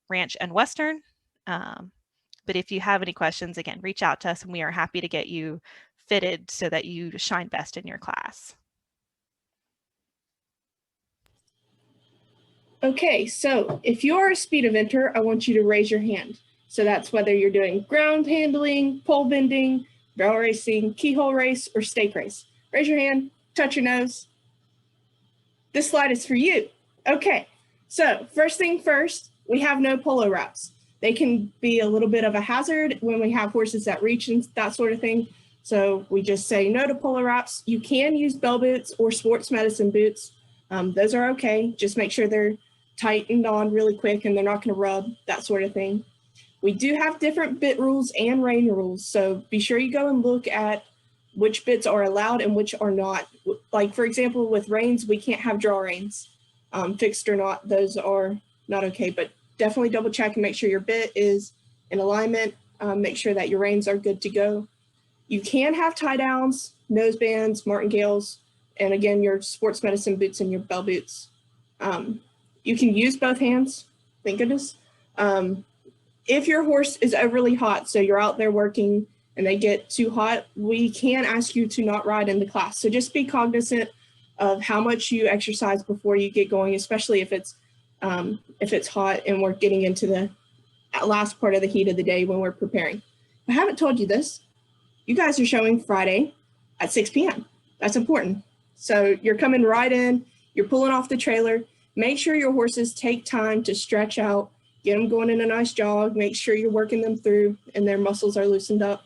ranch and Western. But if you have any questions, again, reach out to us and we are happy to get you fitted so that you shine best in your class.
Okay, so if you are a speed eventer, I want you to raise your hand. So that's whether you're doing ground handling, pole bending, barrel racing, keyhole race, or stake race. Raise your hand, touch your nose. This slide is for you. Okay, so first thing first, we have no polo wraps. They can be a little bit of a hazard when we have horses that reach and that sort of thing. So we just say no to polo wraps. You can use bell boots or sports medicine boots. Those are okay. Just make sure they're tightened on really quick and they're not going to rub, that sort of thing. We do have different bit rules and rein rules. So be sure you go and look at which bits are allowed and which are not. Like for example, with reins, we can't have draw reins, fixed or not, those are not okay, but definitely double check and make sure your bit is in alignment. Make sure that your reins are good to go. You can have tie downs, nose bands, martingales, and again, your sports medicine boots and your bell boots. You can use both hands, thank goodness. If your horse is overly hot, so you're out there working and they get too hot, we can ask you to not ride in the class. So just be cognizant of how much you exercise before you get going, especially if it's hot and we're getting into the last part of the heat of the day when we're preparing. I haven't told you this. You guys are showing Friday at 6 p.m. That's important. So you're coming right in, you're pulling off the trailer. Make sure your horses take time to stretch out, get them going in a nice jog, make sure you're working them through and their muscles are loosened up.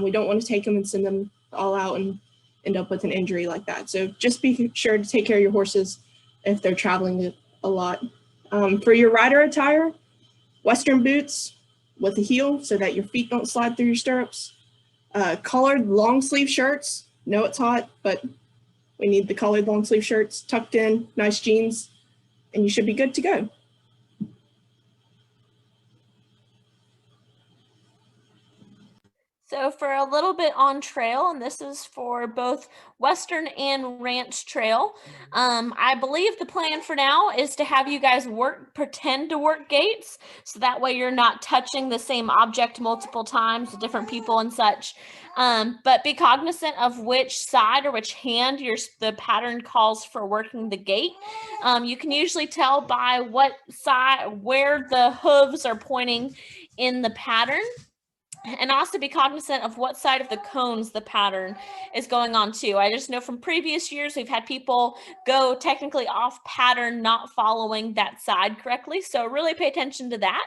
We don't want to take them and send them all out and end up with an injury like that. So just be sure to take care of your horses if they're traveling a lot. For your rider attire, Western boots with a heel so that your feet don't slide through your stirrups. Colored long sleeve shirts. Know it's hot, but we need the colored long sleeve shirts, tucked in, nice jeans, and you should be good to go.
So for a little bit on trail, and this is for both Western and Ranch Trail, I believe the plan for now is to have you guys pretend to work gates. So that way you're not touching the same object multiple times with different people and such. But be cognizant of which side or which hand the pattern calls for working the gate. You can usually tell by what side, where the hooves are pointing in the pattern. And also be cognizant of what side of the cones the pattern is going on to. I just know from previous years, we've had people go technically off pattern, not following that side correctly. So really pay attention to that.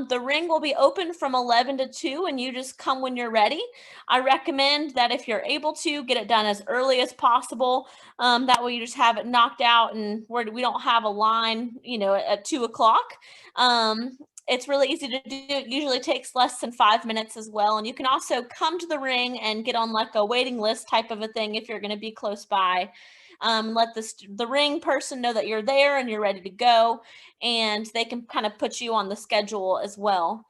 The ring will be open from 11 to 2 and you just come when you're ready. I recommend that if you're able to, get it done as early as possible. That way you just have it knocked out and we don't have a line, at 2 o'clock. It's really easy to do. It usually takes less than 5 minutes as well. And you can also come to the ring and get on like a waiting list type of a thing if you're going to be close by. Let the ring person know that you're there and you're ready to go, and they can kind of put you on the schedule as well.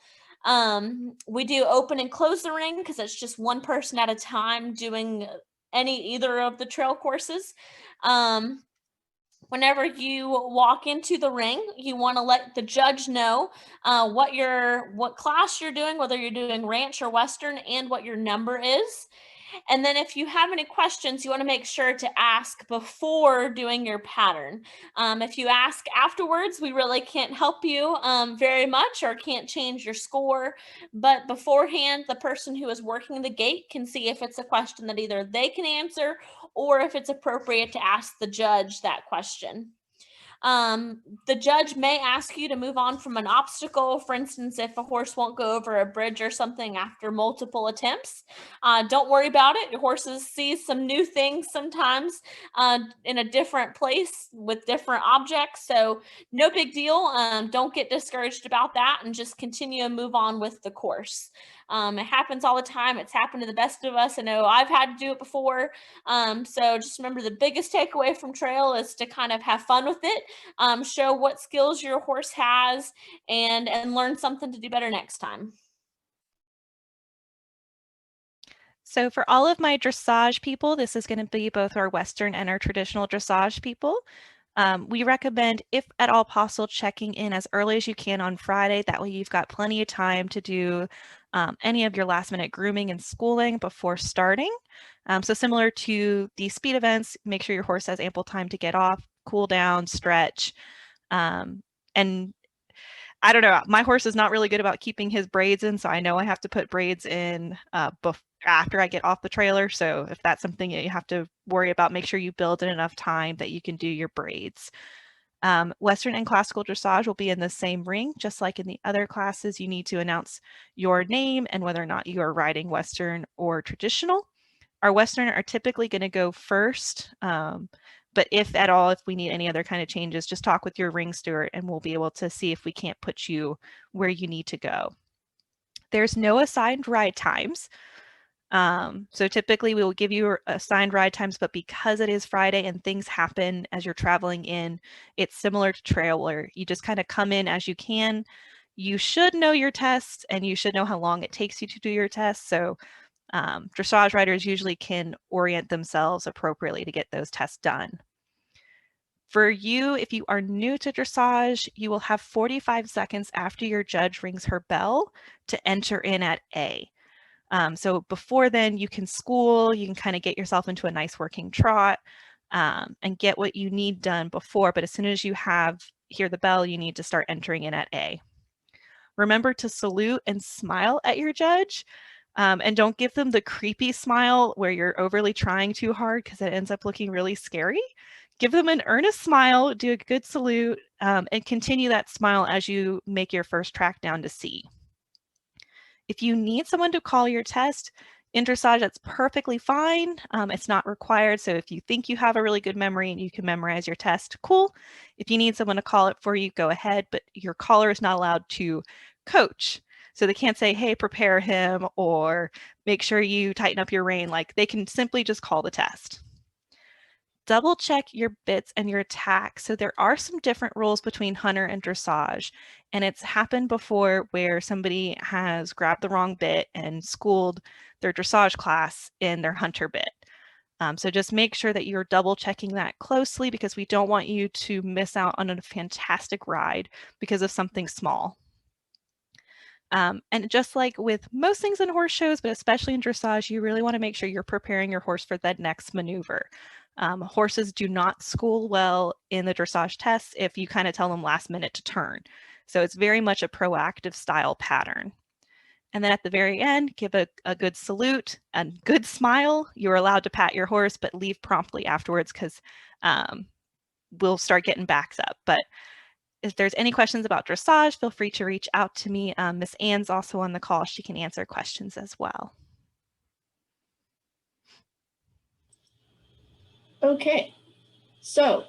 We do open and close the ring because it's just one person at a time doing either of the trail courses. Whenever you walk into the ring, you want to let the judge know what class you're doing, whether you're doing Ranch or Western, and what your number is. And then if you have any questions, you want to make sure to ask before doing your pattern. If you ask afterwards, we really can't help you very much or can't change your score. But beforehand, the person who is working the gate can see if it's a question that either they can answer or if it's appropriate to ask the judge that question. The judge may ask you to move on from an obstacle. For instance, if a horse won't go over a bridge or something after multiple attempts, don't worry about it. Your horses see some new things sometimes in a different place with different objects. So no big deal. Don't get discouraged about that and just continue and move on with the course. It happens all the time. It's happened to the best of us. I know I've had to do it before. So just remember, the biggest takeaway from trail is to kind of have fun with it, show what skills your horse has, and learn something to do better next time.
So for all of my dressage people, this is going to be both our Western and our traditional dressage people. We recommend, if at all possible, checking in as early as you can on Friday. That way you've got plenty of time to do any of your last minute grooming and schooling before starting. So similar to the speed events, make sure your horse has ample time to get off, cool down, stretch. And I don't know, my horse is not really good about keeping his braids in, so I know I have to put braids in after I get off the trailer. So if that's something that you have to worry about, make sure you build in enough time that you can do your braids. Western and classical dressage will be in the same ring. Just like in the other classes, you need to announce your name and whether or not you are riding Western or traditional. Our Western are typically going to go first, but if at all, if we need any other kind of changes, just talk with your ring steward and we'll be able to see if we can't put you where you need to go. There's no assigned ride times. So typically we will give you assigned ride times, but because it is Friday and things happen as you're traveling in, it's similar to trail where you just kind of come in as you can. You should know your tests and you should know how long it takes you to do your tests. So dressage riders usually can orient themselves appropriately to get those tests done. For you, if you are new to dressage, you will have 45 seconds after your judge rings her bell to enter in at A. So before then, you can school, you can kind of get yourself into a nice working trot and get what you need done before. But as soon as you hear the bell, you need to start entering in at A. Remember to salute and smile at your judge. And don't give them the creepy smile where you're overly trying too hard because it ends up looking really scary. Give them an earnest smile, do a good salute, and continue that smile as you make your first track down to C. If you need someone to call your test in dressage, that's perfectly fine. It's not required. So if you think you have a really good memory and you can memorize your test, cool. If you need someone to call it for you, go ahead, but your caller is not allowed to coach. So they can't say, hey, prepare him, or make sure you tighten up your rein. Like, they can simply just call the test. Double check your bits and your attack. So there are some different rules between hunter and dressage, and it's happened before where somebody has grabbed the wrong bit and schooled their dressage class in their hunter bit. So just make sure that you're double checking that closely, because we don't want you to miss out on a fantastic ride because of something small. And just like with most things in horse shows, but especially in dressage, you really want to make sure you're preparing your horse for that next maneuver. Horses do not school well in the dressage tests if you kind of tell them last minute to turn. So it's very much a proactive style pattern. And then at the very end, give a good salute and good smile. You're allowed to pat your horse, but leave promptly afterwards, because we'll start getting backs up. But if there's any questions about dressage, feel free to reach out to me. Miss Ann's also on the call. She can answer questions as well.
Okay, so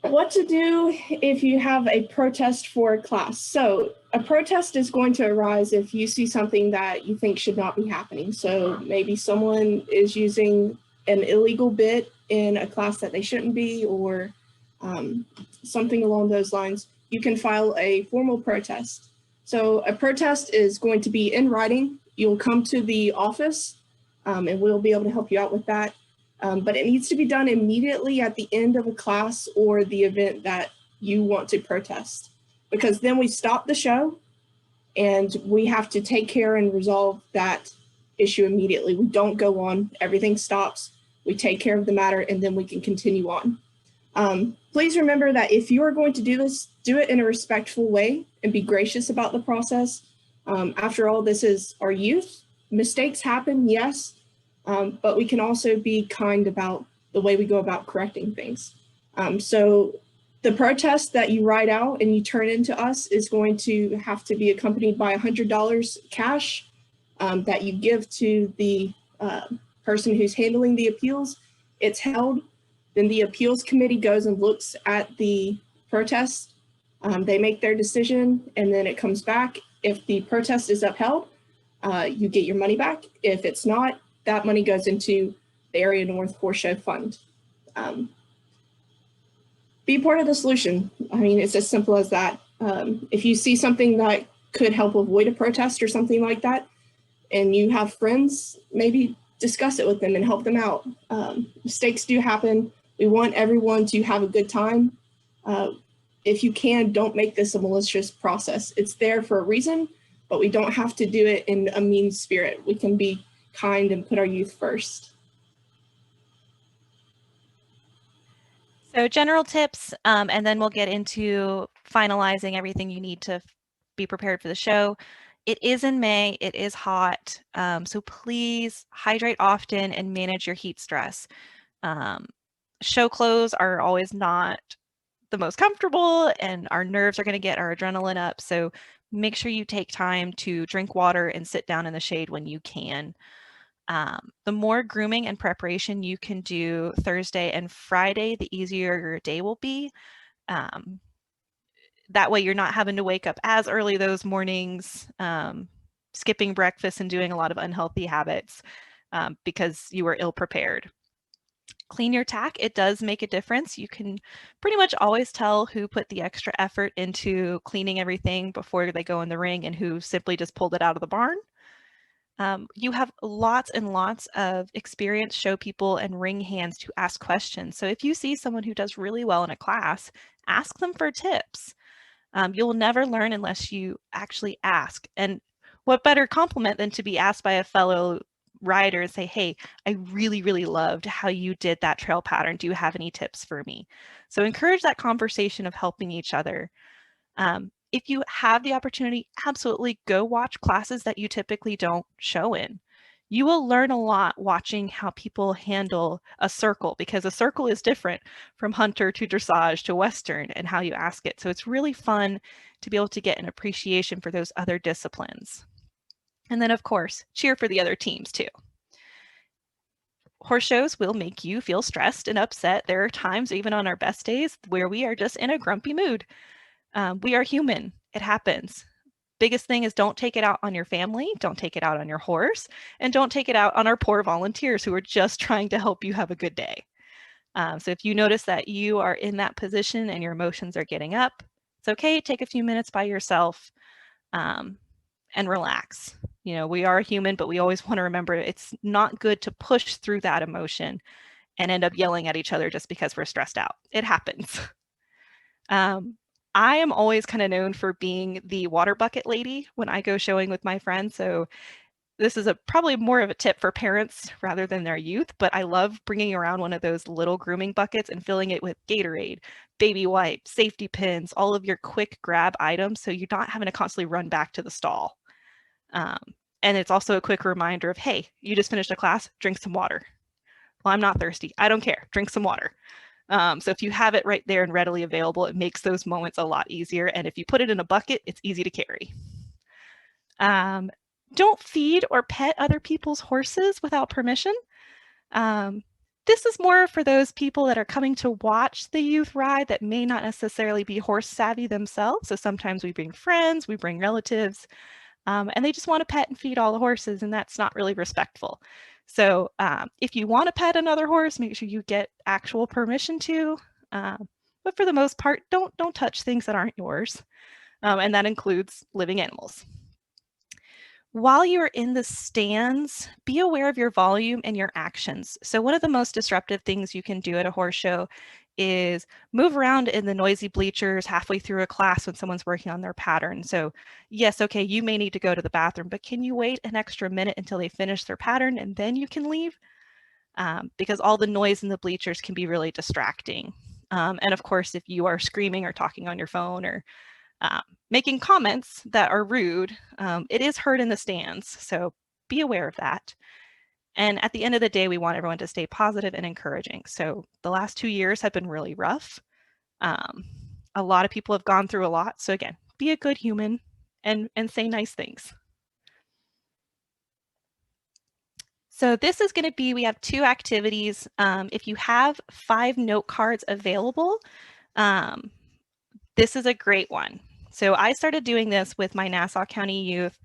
what to do if you have a protest for a class. So a protest is going to arise if you see something that you think should not be happening. So maybe someone is using an illegal bit in a class that they shouldn't be, or something along those lines. You can file a formal protest. So a protest is going to be in writing. You'll come to the office and we'll be able to help you out with that. But it needs to be done immediately at the end of a class or the event that you want to protest, because then we stop the show and we have to take care and resolve that issue immediately. We don't go on, everything stops, we take care of the matter, and then we can continue on. Please remember that if you are going to do this, do it in a respectful way and be gracious about the process. After all, this is our youth. Mistakes happen, yes. But we can also be kind about the way we go about correcting things. So the protest that you write out and you turn into us is going to have to be accompanied by $100 cash that you give to the person who's handling the appeals. It's held, then the appeals committee goes and looks at the protest. They make their decision, and then it comes back. If the protest is upheld, you get your money back. If it's not, that money goes into the Area North Horse Show Fund. Be part of the solution. I mean, it's as simple as that. If you see something that could help avoid a protest or something like that, and you have friends, maybe discuss it with them and help them out. Mistakes do happen. We want everyone to have a good time. If you can, don't make this a malicious process. It's there for a reason, but we don't have to do it in a mean spirit. We can be kind and put our youth first.
So general tips, and then we'll get into finalizing everything you need to be prepared for the show. It is in May, it is hot, so please hydrate often and manage your heat stress. Show clothes are always not the most comfortable, and our nerves are going to get our adrenaline up, so make sure you take time to drink water and sit down in the shade when you can. The more grooming and preparation you can do Thursday and Friday, the easier your day will be. That way you're not having to wake up as early those mornings, skipping breakfast and doing a lot of unhealthy habits because you were ill prepared. Clean your tack. It does make a difference. You can pretty much always tell who put the extra effort into cleaning everything before they go in the ring and who simply just pulled it out of the barn. You have lots and lots of experienced show people and ring hands to ask questions. So if you see someone who does really well in a class, ask them for tips. You'll never learn unless you actually ask. And what better compliment than to be asked by a fellow rider and say, hey, I really, really loved how you did that trail pattern. Do you have any tips for me? So encourage that conversation of helping each other. If you have the opportunity, absolutely go watch classes that you typically don't show in. You will learn a lot watching how people handle a circle, because a circle is different from hunter to dressage to Western and how you ask it. So it's really fun to be able to get an appreciation for those other disciplines. And then, of course, cheer for the other teams too. Horse shows will make you feel stressed and upset. There are times, even on our best days, where we are just in a grumpy mood. We are human. It happens. biggest thing is don't take it out on your family, don't take it out on your horse, and don't take it out on our poor volunteers who are just trying to help you have a good day. So if you notice that you are in that position and your emotions are getting up, it's okay, take a few minutes by yourself and relax. You know, we are human, but we always want to remember it's not good to push through that emotion and end up yelling at each other just because we're stressed out. It happens. I am always kind of known for being the water bucket lady when I go showing with my friends. So this is probably more of a tip for parents rather than their youth, but I love bringing around one of those little grooming buckets and filling it with Gatorade, baby wipes, safety pins, all of your quick grab items, so you're not having to constantly run back to the stall. And it's also a quick reminder of, hey, you just finished a class, drink some water. Well, I'm not thirsty. I don't care. Drink some water. So if you have it right there and readily available, it makes those moments a lot easier. And if you put it in a bucket, it's easy to carry. Don't feed or pet other people's horses without permission. This is more for those people that are coming to watch the youth ride that may not necessarily be horse savvy themselves. So sometimes we bring friends, we bring relatives, and they just want to pet and feed all the horses, and that's not really respectful. So if you want to pet another horse, make sure you get actual permission to. But for the most part, don't touch things that aren't yours, and that includes living animals. While you are in the stands, be aware of your volume and your actions. So one of the most disruptive things you can do at a horse show is move around in the noisy bleachers halfway through a class when someone's working on their pattern. So yes, okay, you may need to go to the bathroom, but can you wait an extra minute until they finish their pattern and then you can leave? Because all the noise in the bleachers can be really distracting. And of course, if you are screaming or talking on your phone or making comments that are rude, it is heard in the stands. So be aware of that. And at the end of the day, we want everyone to stay positive and encouraging. So the last 2 years have been really rough. A lot of people have gone through a lot. So again, be a good human and say nice things. So this is going to be, we have 2 activities. If you have 5 note cards available, this is a great one. So I started doing this with my Nassau County youth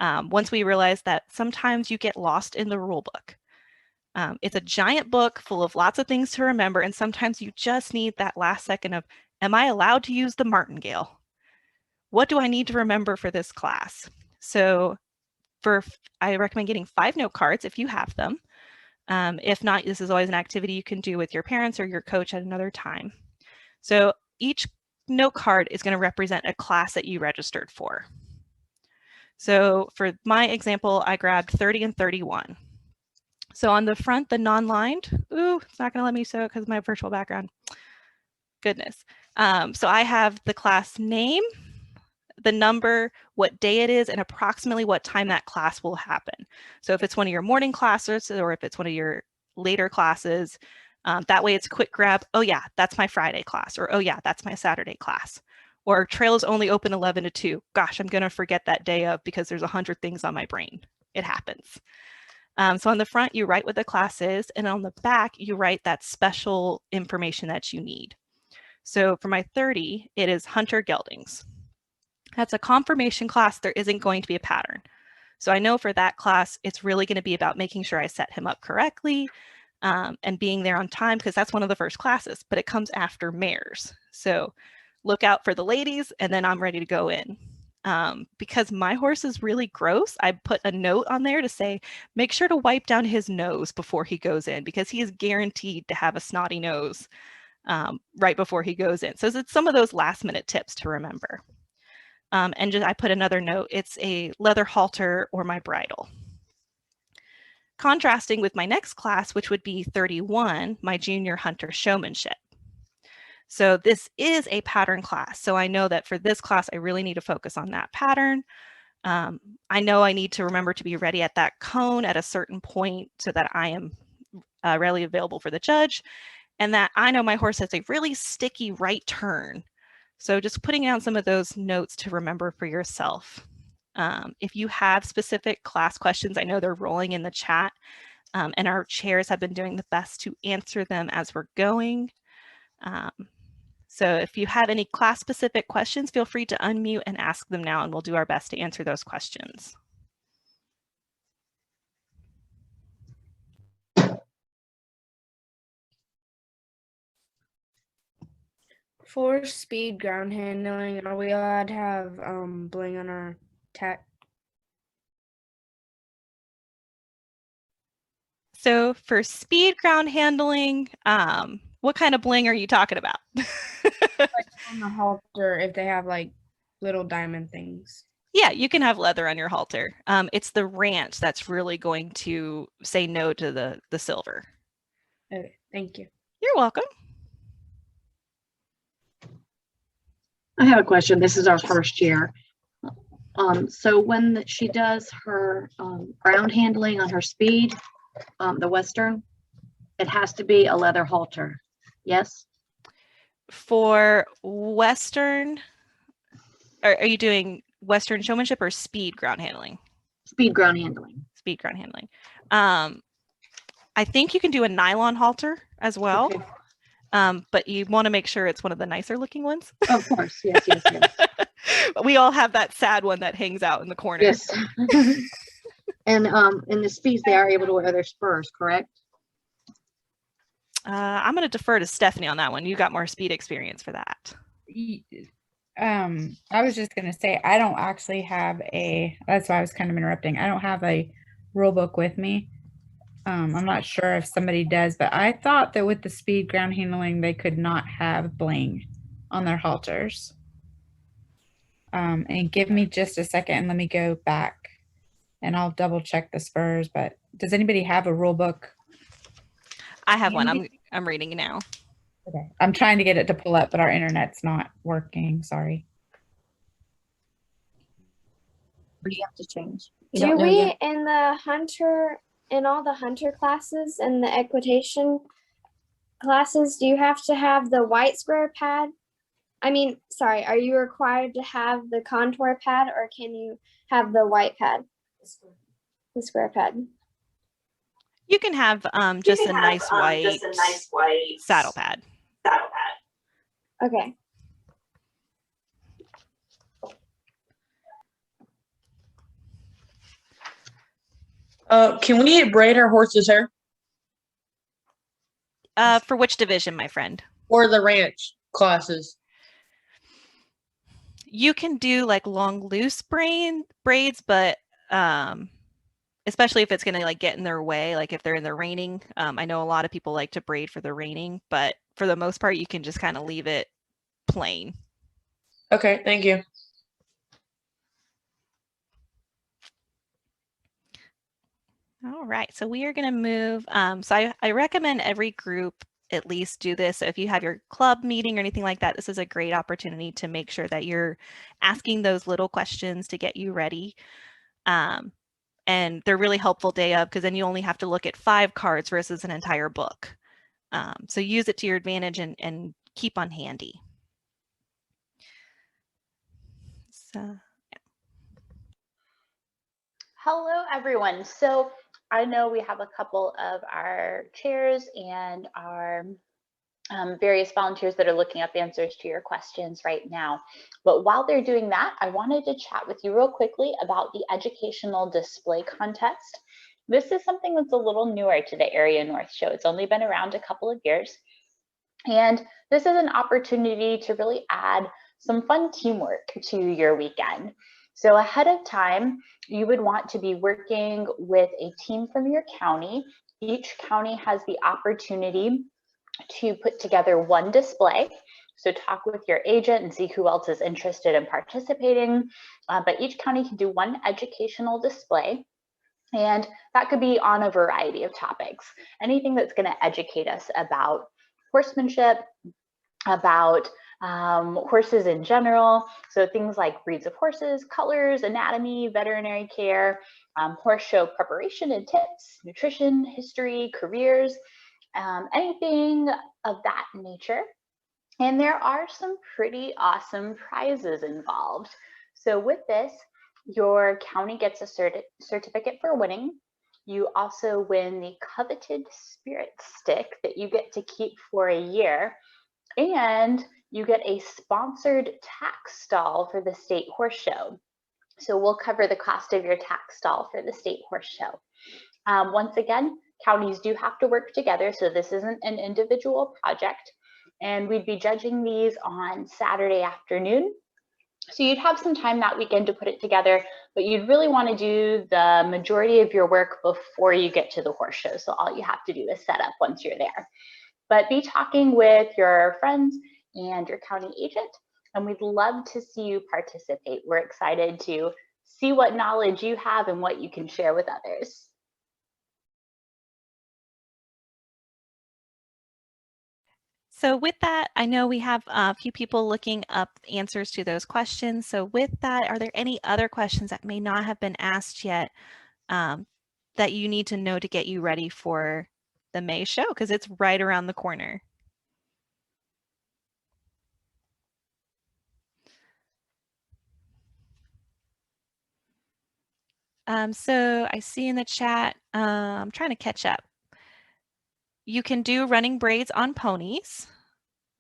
once we realized that sometimes you get lost in the rule book. It's a giant book full of lots of things to remember, and sometimes you just need that last second of, am I allowed to use the martingale? What do I need to remember for this class? So I recommend getting 5 note cards if you have them. If not, this is always an activity you can do with your parents or your coach at another time. So each note card is going to represent a class that you registered for. So for my example, I grabbed 30 and 31. So on the front, the non-lined, ooh, it's not going to let me show it because of my virtual background. Goodness. So I have the class name, the number, what day it is, and approximately what time that class will happen. So if it's one of your morning classes or if it's one of your later classes, that way it's a quick grab, oh yeah, that's my Friday class, or oh yeah, that's my Saturday class. Or trails only open 11 to 2. Gosh, I'm gonna forget that day of because there's 100 things on my brain. It happens. So on the front, you write what the class is, and on the back, you write that special information that you need. So for my 30, it is Hunter Geldings. That's a confirmation class. There isn't going to be a pattern. So I know for that class, it's really gonna be about making sure I set him up correctly, and being there on time, because that's one of the first classes, but it comes after mares. So look out for the ladies, and then I'm ready to go in. Because my horse is really gross, I put a note on there to say, make sure to wipe down his nose before he goes in, because he is guaranteed to have a snotty nose right before he goes in. So it's some of those last minute tips to remember. And just, I put another note, it's a leather halter or my bridle. Contrasting with my next class, which would be 31, my junior hunter showmanship. So this is a pattern class. So I know that for this class, I really need to focus on that pattern. I know I need to remember to be ready at that cone at a certain point so that I am readily available for the judge, and that I know my horse has a really sticky right turn. So just putting down some of those notes to remember for yourself. If you have specific class questions, I know they're rolling in the chat, and our chairs have been doing the best to answer them as we're going. So if you have any class-specific questions, feel free to unmute and ask them now, and we'll do our best to answer those questions.
For speed ground handling, are we allowed to have bling on our tech?
So for speed ground handling, what kind of bling are you talking about?
Like on the halter, if they have like little diamond things.
Yeah, you can have leather on your halter. It's the ranch that's really going to say no to the silver.
Okay, thank you.
You're welcome.
I have a question. This is our first year. So when she does her ground handling on her speed, the Western, it has to be a leather halter. Yes?
For Western, are you doing Western showmanship or speed ground handling?
Speed ground handling.
Speed ground handling. I think you can do a nylon halter as well.
Okay.
But you want to make sure it's one of the nicer looking ones.
Of course. Yes, yes, yes.
We all have that sad one that hangs out in the corner.
Yes. And in the speeds, they are able to wear their spurs, correct?
I'm going to defer to Stephanie on that one. You got more speed experience for that.
I was just going to say, I don't actually have that's why I was kind of interrupting. I don't have a rule book with me. I'm not sure if somebody does, but I thought that with the speed ground handling, they could not have bling on their halters. And give me just a second and let me go back and I'll double check the spurs, but does anybody have a rule book?
I have one. I'm reading now.
Okay. I'm trying to get it to pull up, but our internet's not working. Sorry.
What do you have to change?
Do we in the hunter, in all the hunter classes and the equitation classes, do you have to have the white square pad? I mean, sorry, are you required to have the contour pad or can you have the white pad? The square pad.
You can have just a nice white saddle pad.
Okay.
Can we braid our horse's hair?
For which division, my friend?
Or the ranch classes?
You can do like long loose braids, but especially if it's going to like get in their way, like if they're in the reining. I know a lot of people like to braid for the reining, but for the most part, you can just kind of leave it plain.
Okay, thank you.
All right, so we are going to move. So I recommend every group at least do this. So if you have your club meeting or anything like that, this is a great opportunity to make sure that you're asking those little questions to get you ready. And they're really helpful day of, because then you only have to look at 5 cards versus an entire book. So use it to your advantage and keep on handy. So, yeah.
Hello, everyone. So I know we have a couple of our chairs and our various volunteers that are looking up answers to your questions right now. But while they're doing that, I wanted to chat with you real quickly about the educational display contest. This is something that's a little newer to the Area North Show. It's only been around a couple of years. And this is an opportunity to really add some fun teamwork to your weekend. So ahead of time, you would want to be working with a team from your county. Each county has the opportunity to put together one display. So talk with your agent and see who else is interested in participating. But each county can do one educational display. And that could be on a variety of topics. Anything that's going to educate us about horsemanship, about horses in general. So things like breeds of horses, colors, anatomy, veterinary care, horse show preparation and tips, nutrition, history, careers, anything of that nature. And there are some pretty awesome prizes involved. So with this, your county gets a certificate for winning. You also win the coveted spirit stick that you get to keep for a year. And you get a sponsored tax stall for the state horse show. So we'll cover the cost of your tax stall for the state horse show. Once again, counties do have to work together, so this isn't an individual project. And we'd be judging these on Saturday afternoon. So you'd have some time that weekend to put it together, but you'd really want to do the majority of your work before you get to the horse show. So all you have to do is set up once you're there. But be talking with your friends and your county agent, and we'd love to see you participate. We're excited to see what knowledge you have and what you can share with others.
So with that, I know we have a few people looking up answers to those questions. So with that, are there any other questions that may not have been asked yet that you need to know to get you ready for the May show? Because it's right around the corner. So I see in the chat, I'm trying to catch up. You can do running braids on ponies,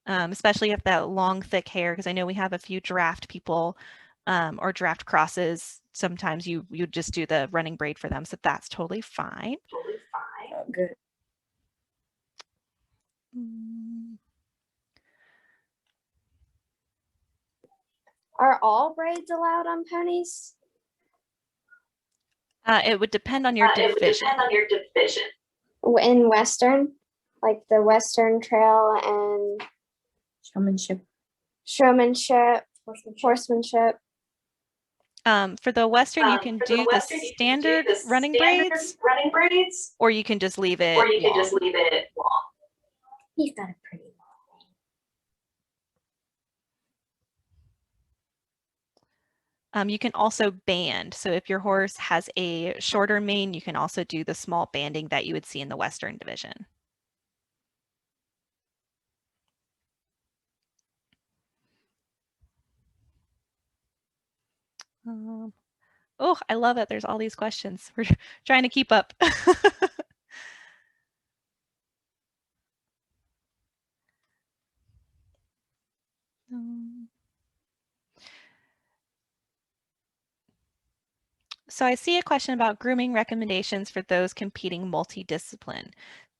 especially if that long, thick hair, because I know we have a few draft people or draft crosses. Sometimes you just do the running braid for them, so that's totally fine.
Totally fine. Oh, good.
Are all braids allowed on ponies?
It would depend on your division.
It would depend on your division.
In Western, like the Western Trail and showmanship, horsemanship.
For the Western, you can do the standard running braids, or you can just leave it long.
He's got a pretty
You can also band. So if your horse has a shorter mane, you can also do the small banding that you would see in the Western division. Oh, I love it. There's all these questions. We're trying to keep up. So I see a question about grooming recommendations for those competing multidiscipline.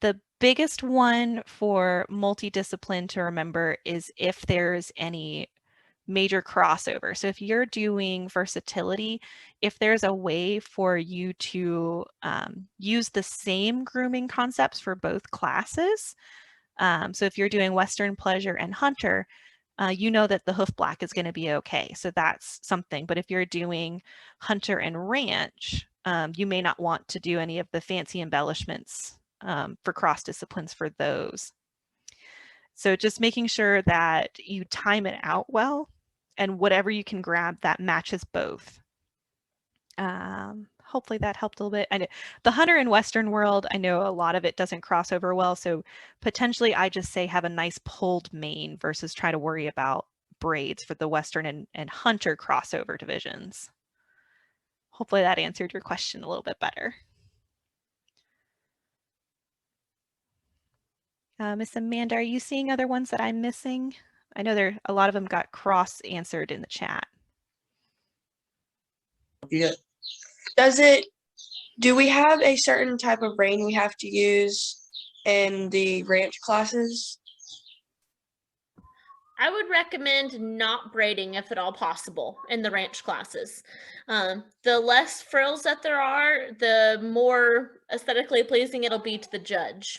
The biggest one for multidiscipline to remember is if there's any major crossover. So if you're doing versatility, if there's a way for you to use the same grooming concepts for both classes. So if you're doing Western Pleasure and Hunter, you know that the hoof black is going to be okay. So that's something. But if you're doing Hunter and Ranch, you may not want to do any of the fancy embellishments for cross disciplines for those. So just making sure that you time it out well and whatever you can grab that matches both. Hopefully that helped a little bit. I know the Hunter and Western world, I know a lot of it doesn't cross over well. So potentially I just say have a nice pulled mane versus try to worry about braids for the Western and Hunter crossover divisions. Hopefully that answered your question a little bit better. Miss Amanda, are you seeing other ones that I'm missing? I know a lot of them got cross answered in the chat.
Yeah. Do we have a certain type of rein we have to use in the ranch classes?
I would recommend not braiding if at all possible in the ranch classes. The less frills that there are, the more aesthetically pleasing it'll be to the judge.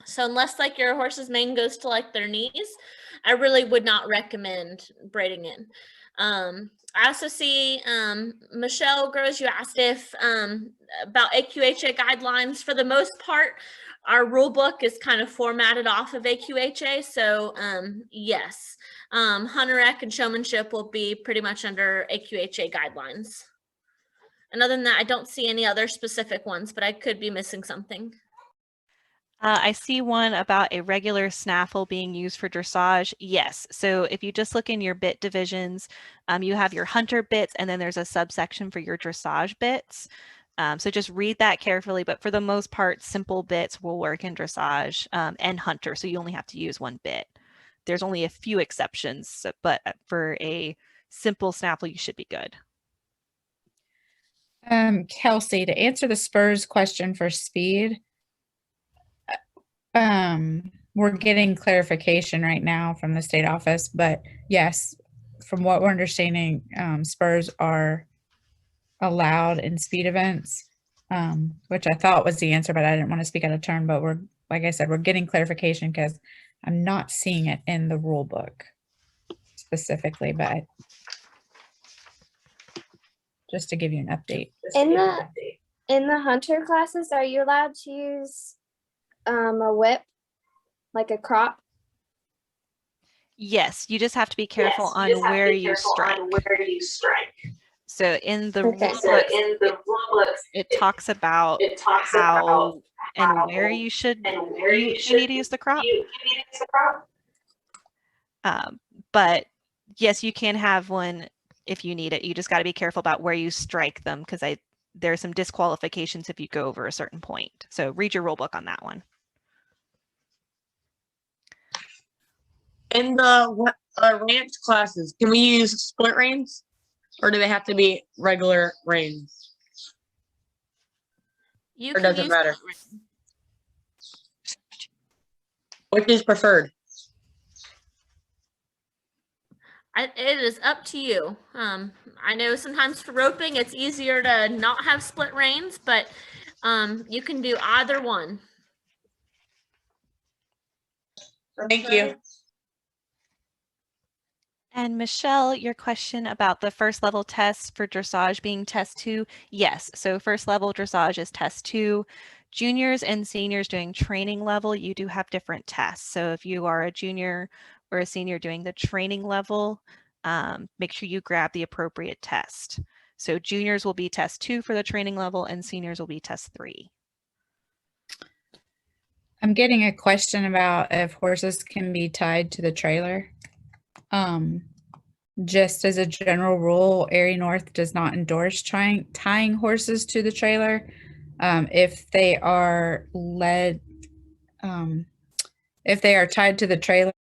So unless like your horse's mane goes to like their knees, I really would not recommend braiding in. I also see Michelle Gross, you asked if about AQHA guidelines. For the most part, our rule book is kind of formatted off of AQHA. So yes, Hunter Eck and Showmanship will be pretty much under AQHA guidelines. And other than that, I don't see any other specific ones, but I could be missing something.
I see one about a regular snaffle being used for dressage. Yes. So if you just look in your bit divisions, you have your Hunter bits, and then there's a subsection for your dressage bits. So just read that carefully. But for the most part, simple bits will work in dressage and Hunter. So you only have to use one bit. there's only a few exceptions, but for a simple snaffle, you should be good.
Kelsey, to answer the Spurs question for speed, we're getting clarification right now from the state office, but yes, from what we're understanding, Spurs are allowed in speed events, which I thought was the answer, but I didn't want to speak out of turn. But we're, like I said, we're getting clarification because I'm not seeing it in the rule book specifically, but just to give you an update.
In the hunter classes, are you allowed to use a whip, like a crop?
Yes, you just have to be careful on where you strike. So in the rule books, it talks about how and where you should you need to use the crop. But yes, you can have one if you need it. You just got to be careful about where you strike them, because there are some disqualifications if you go over a certain point. So read your rule book on that one.
In the ranch classes, can we use split reins, or do they have to be regular reins?
You
Or
can
does it
use
matter? Which is preferred?
it is up to you. I know sometimes for roping, it's easier to not have split reins, but you can do either one.
Thank you.
And Michelle, your question about the first level test for dressage being test 2. Yes, so first level dressage is test 2. Juniors and seniors doing training level, you do have different tests. So if you are a junior or a senior doing the training level, make sure you grab the appropriate test. So juniors will be test 2 for the training level and seniors will be test 3.
I'm getting a question about if horses can be tied to the trailer. Just as a general rule, Erie North does not endorse tying horses to the trailer. If they are tied to the trailer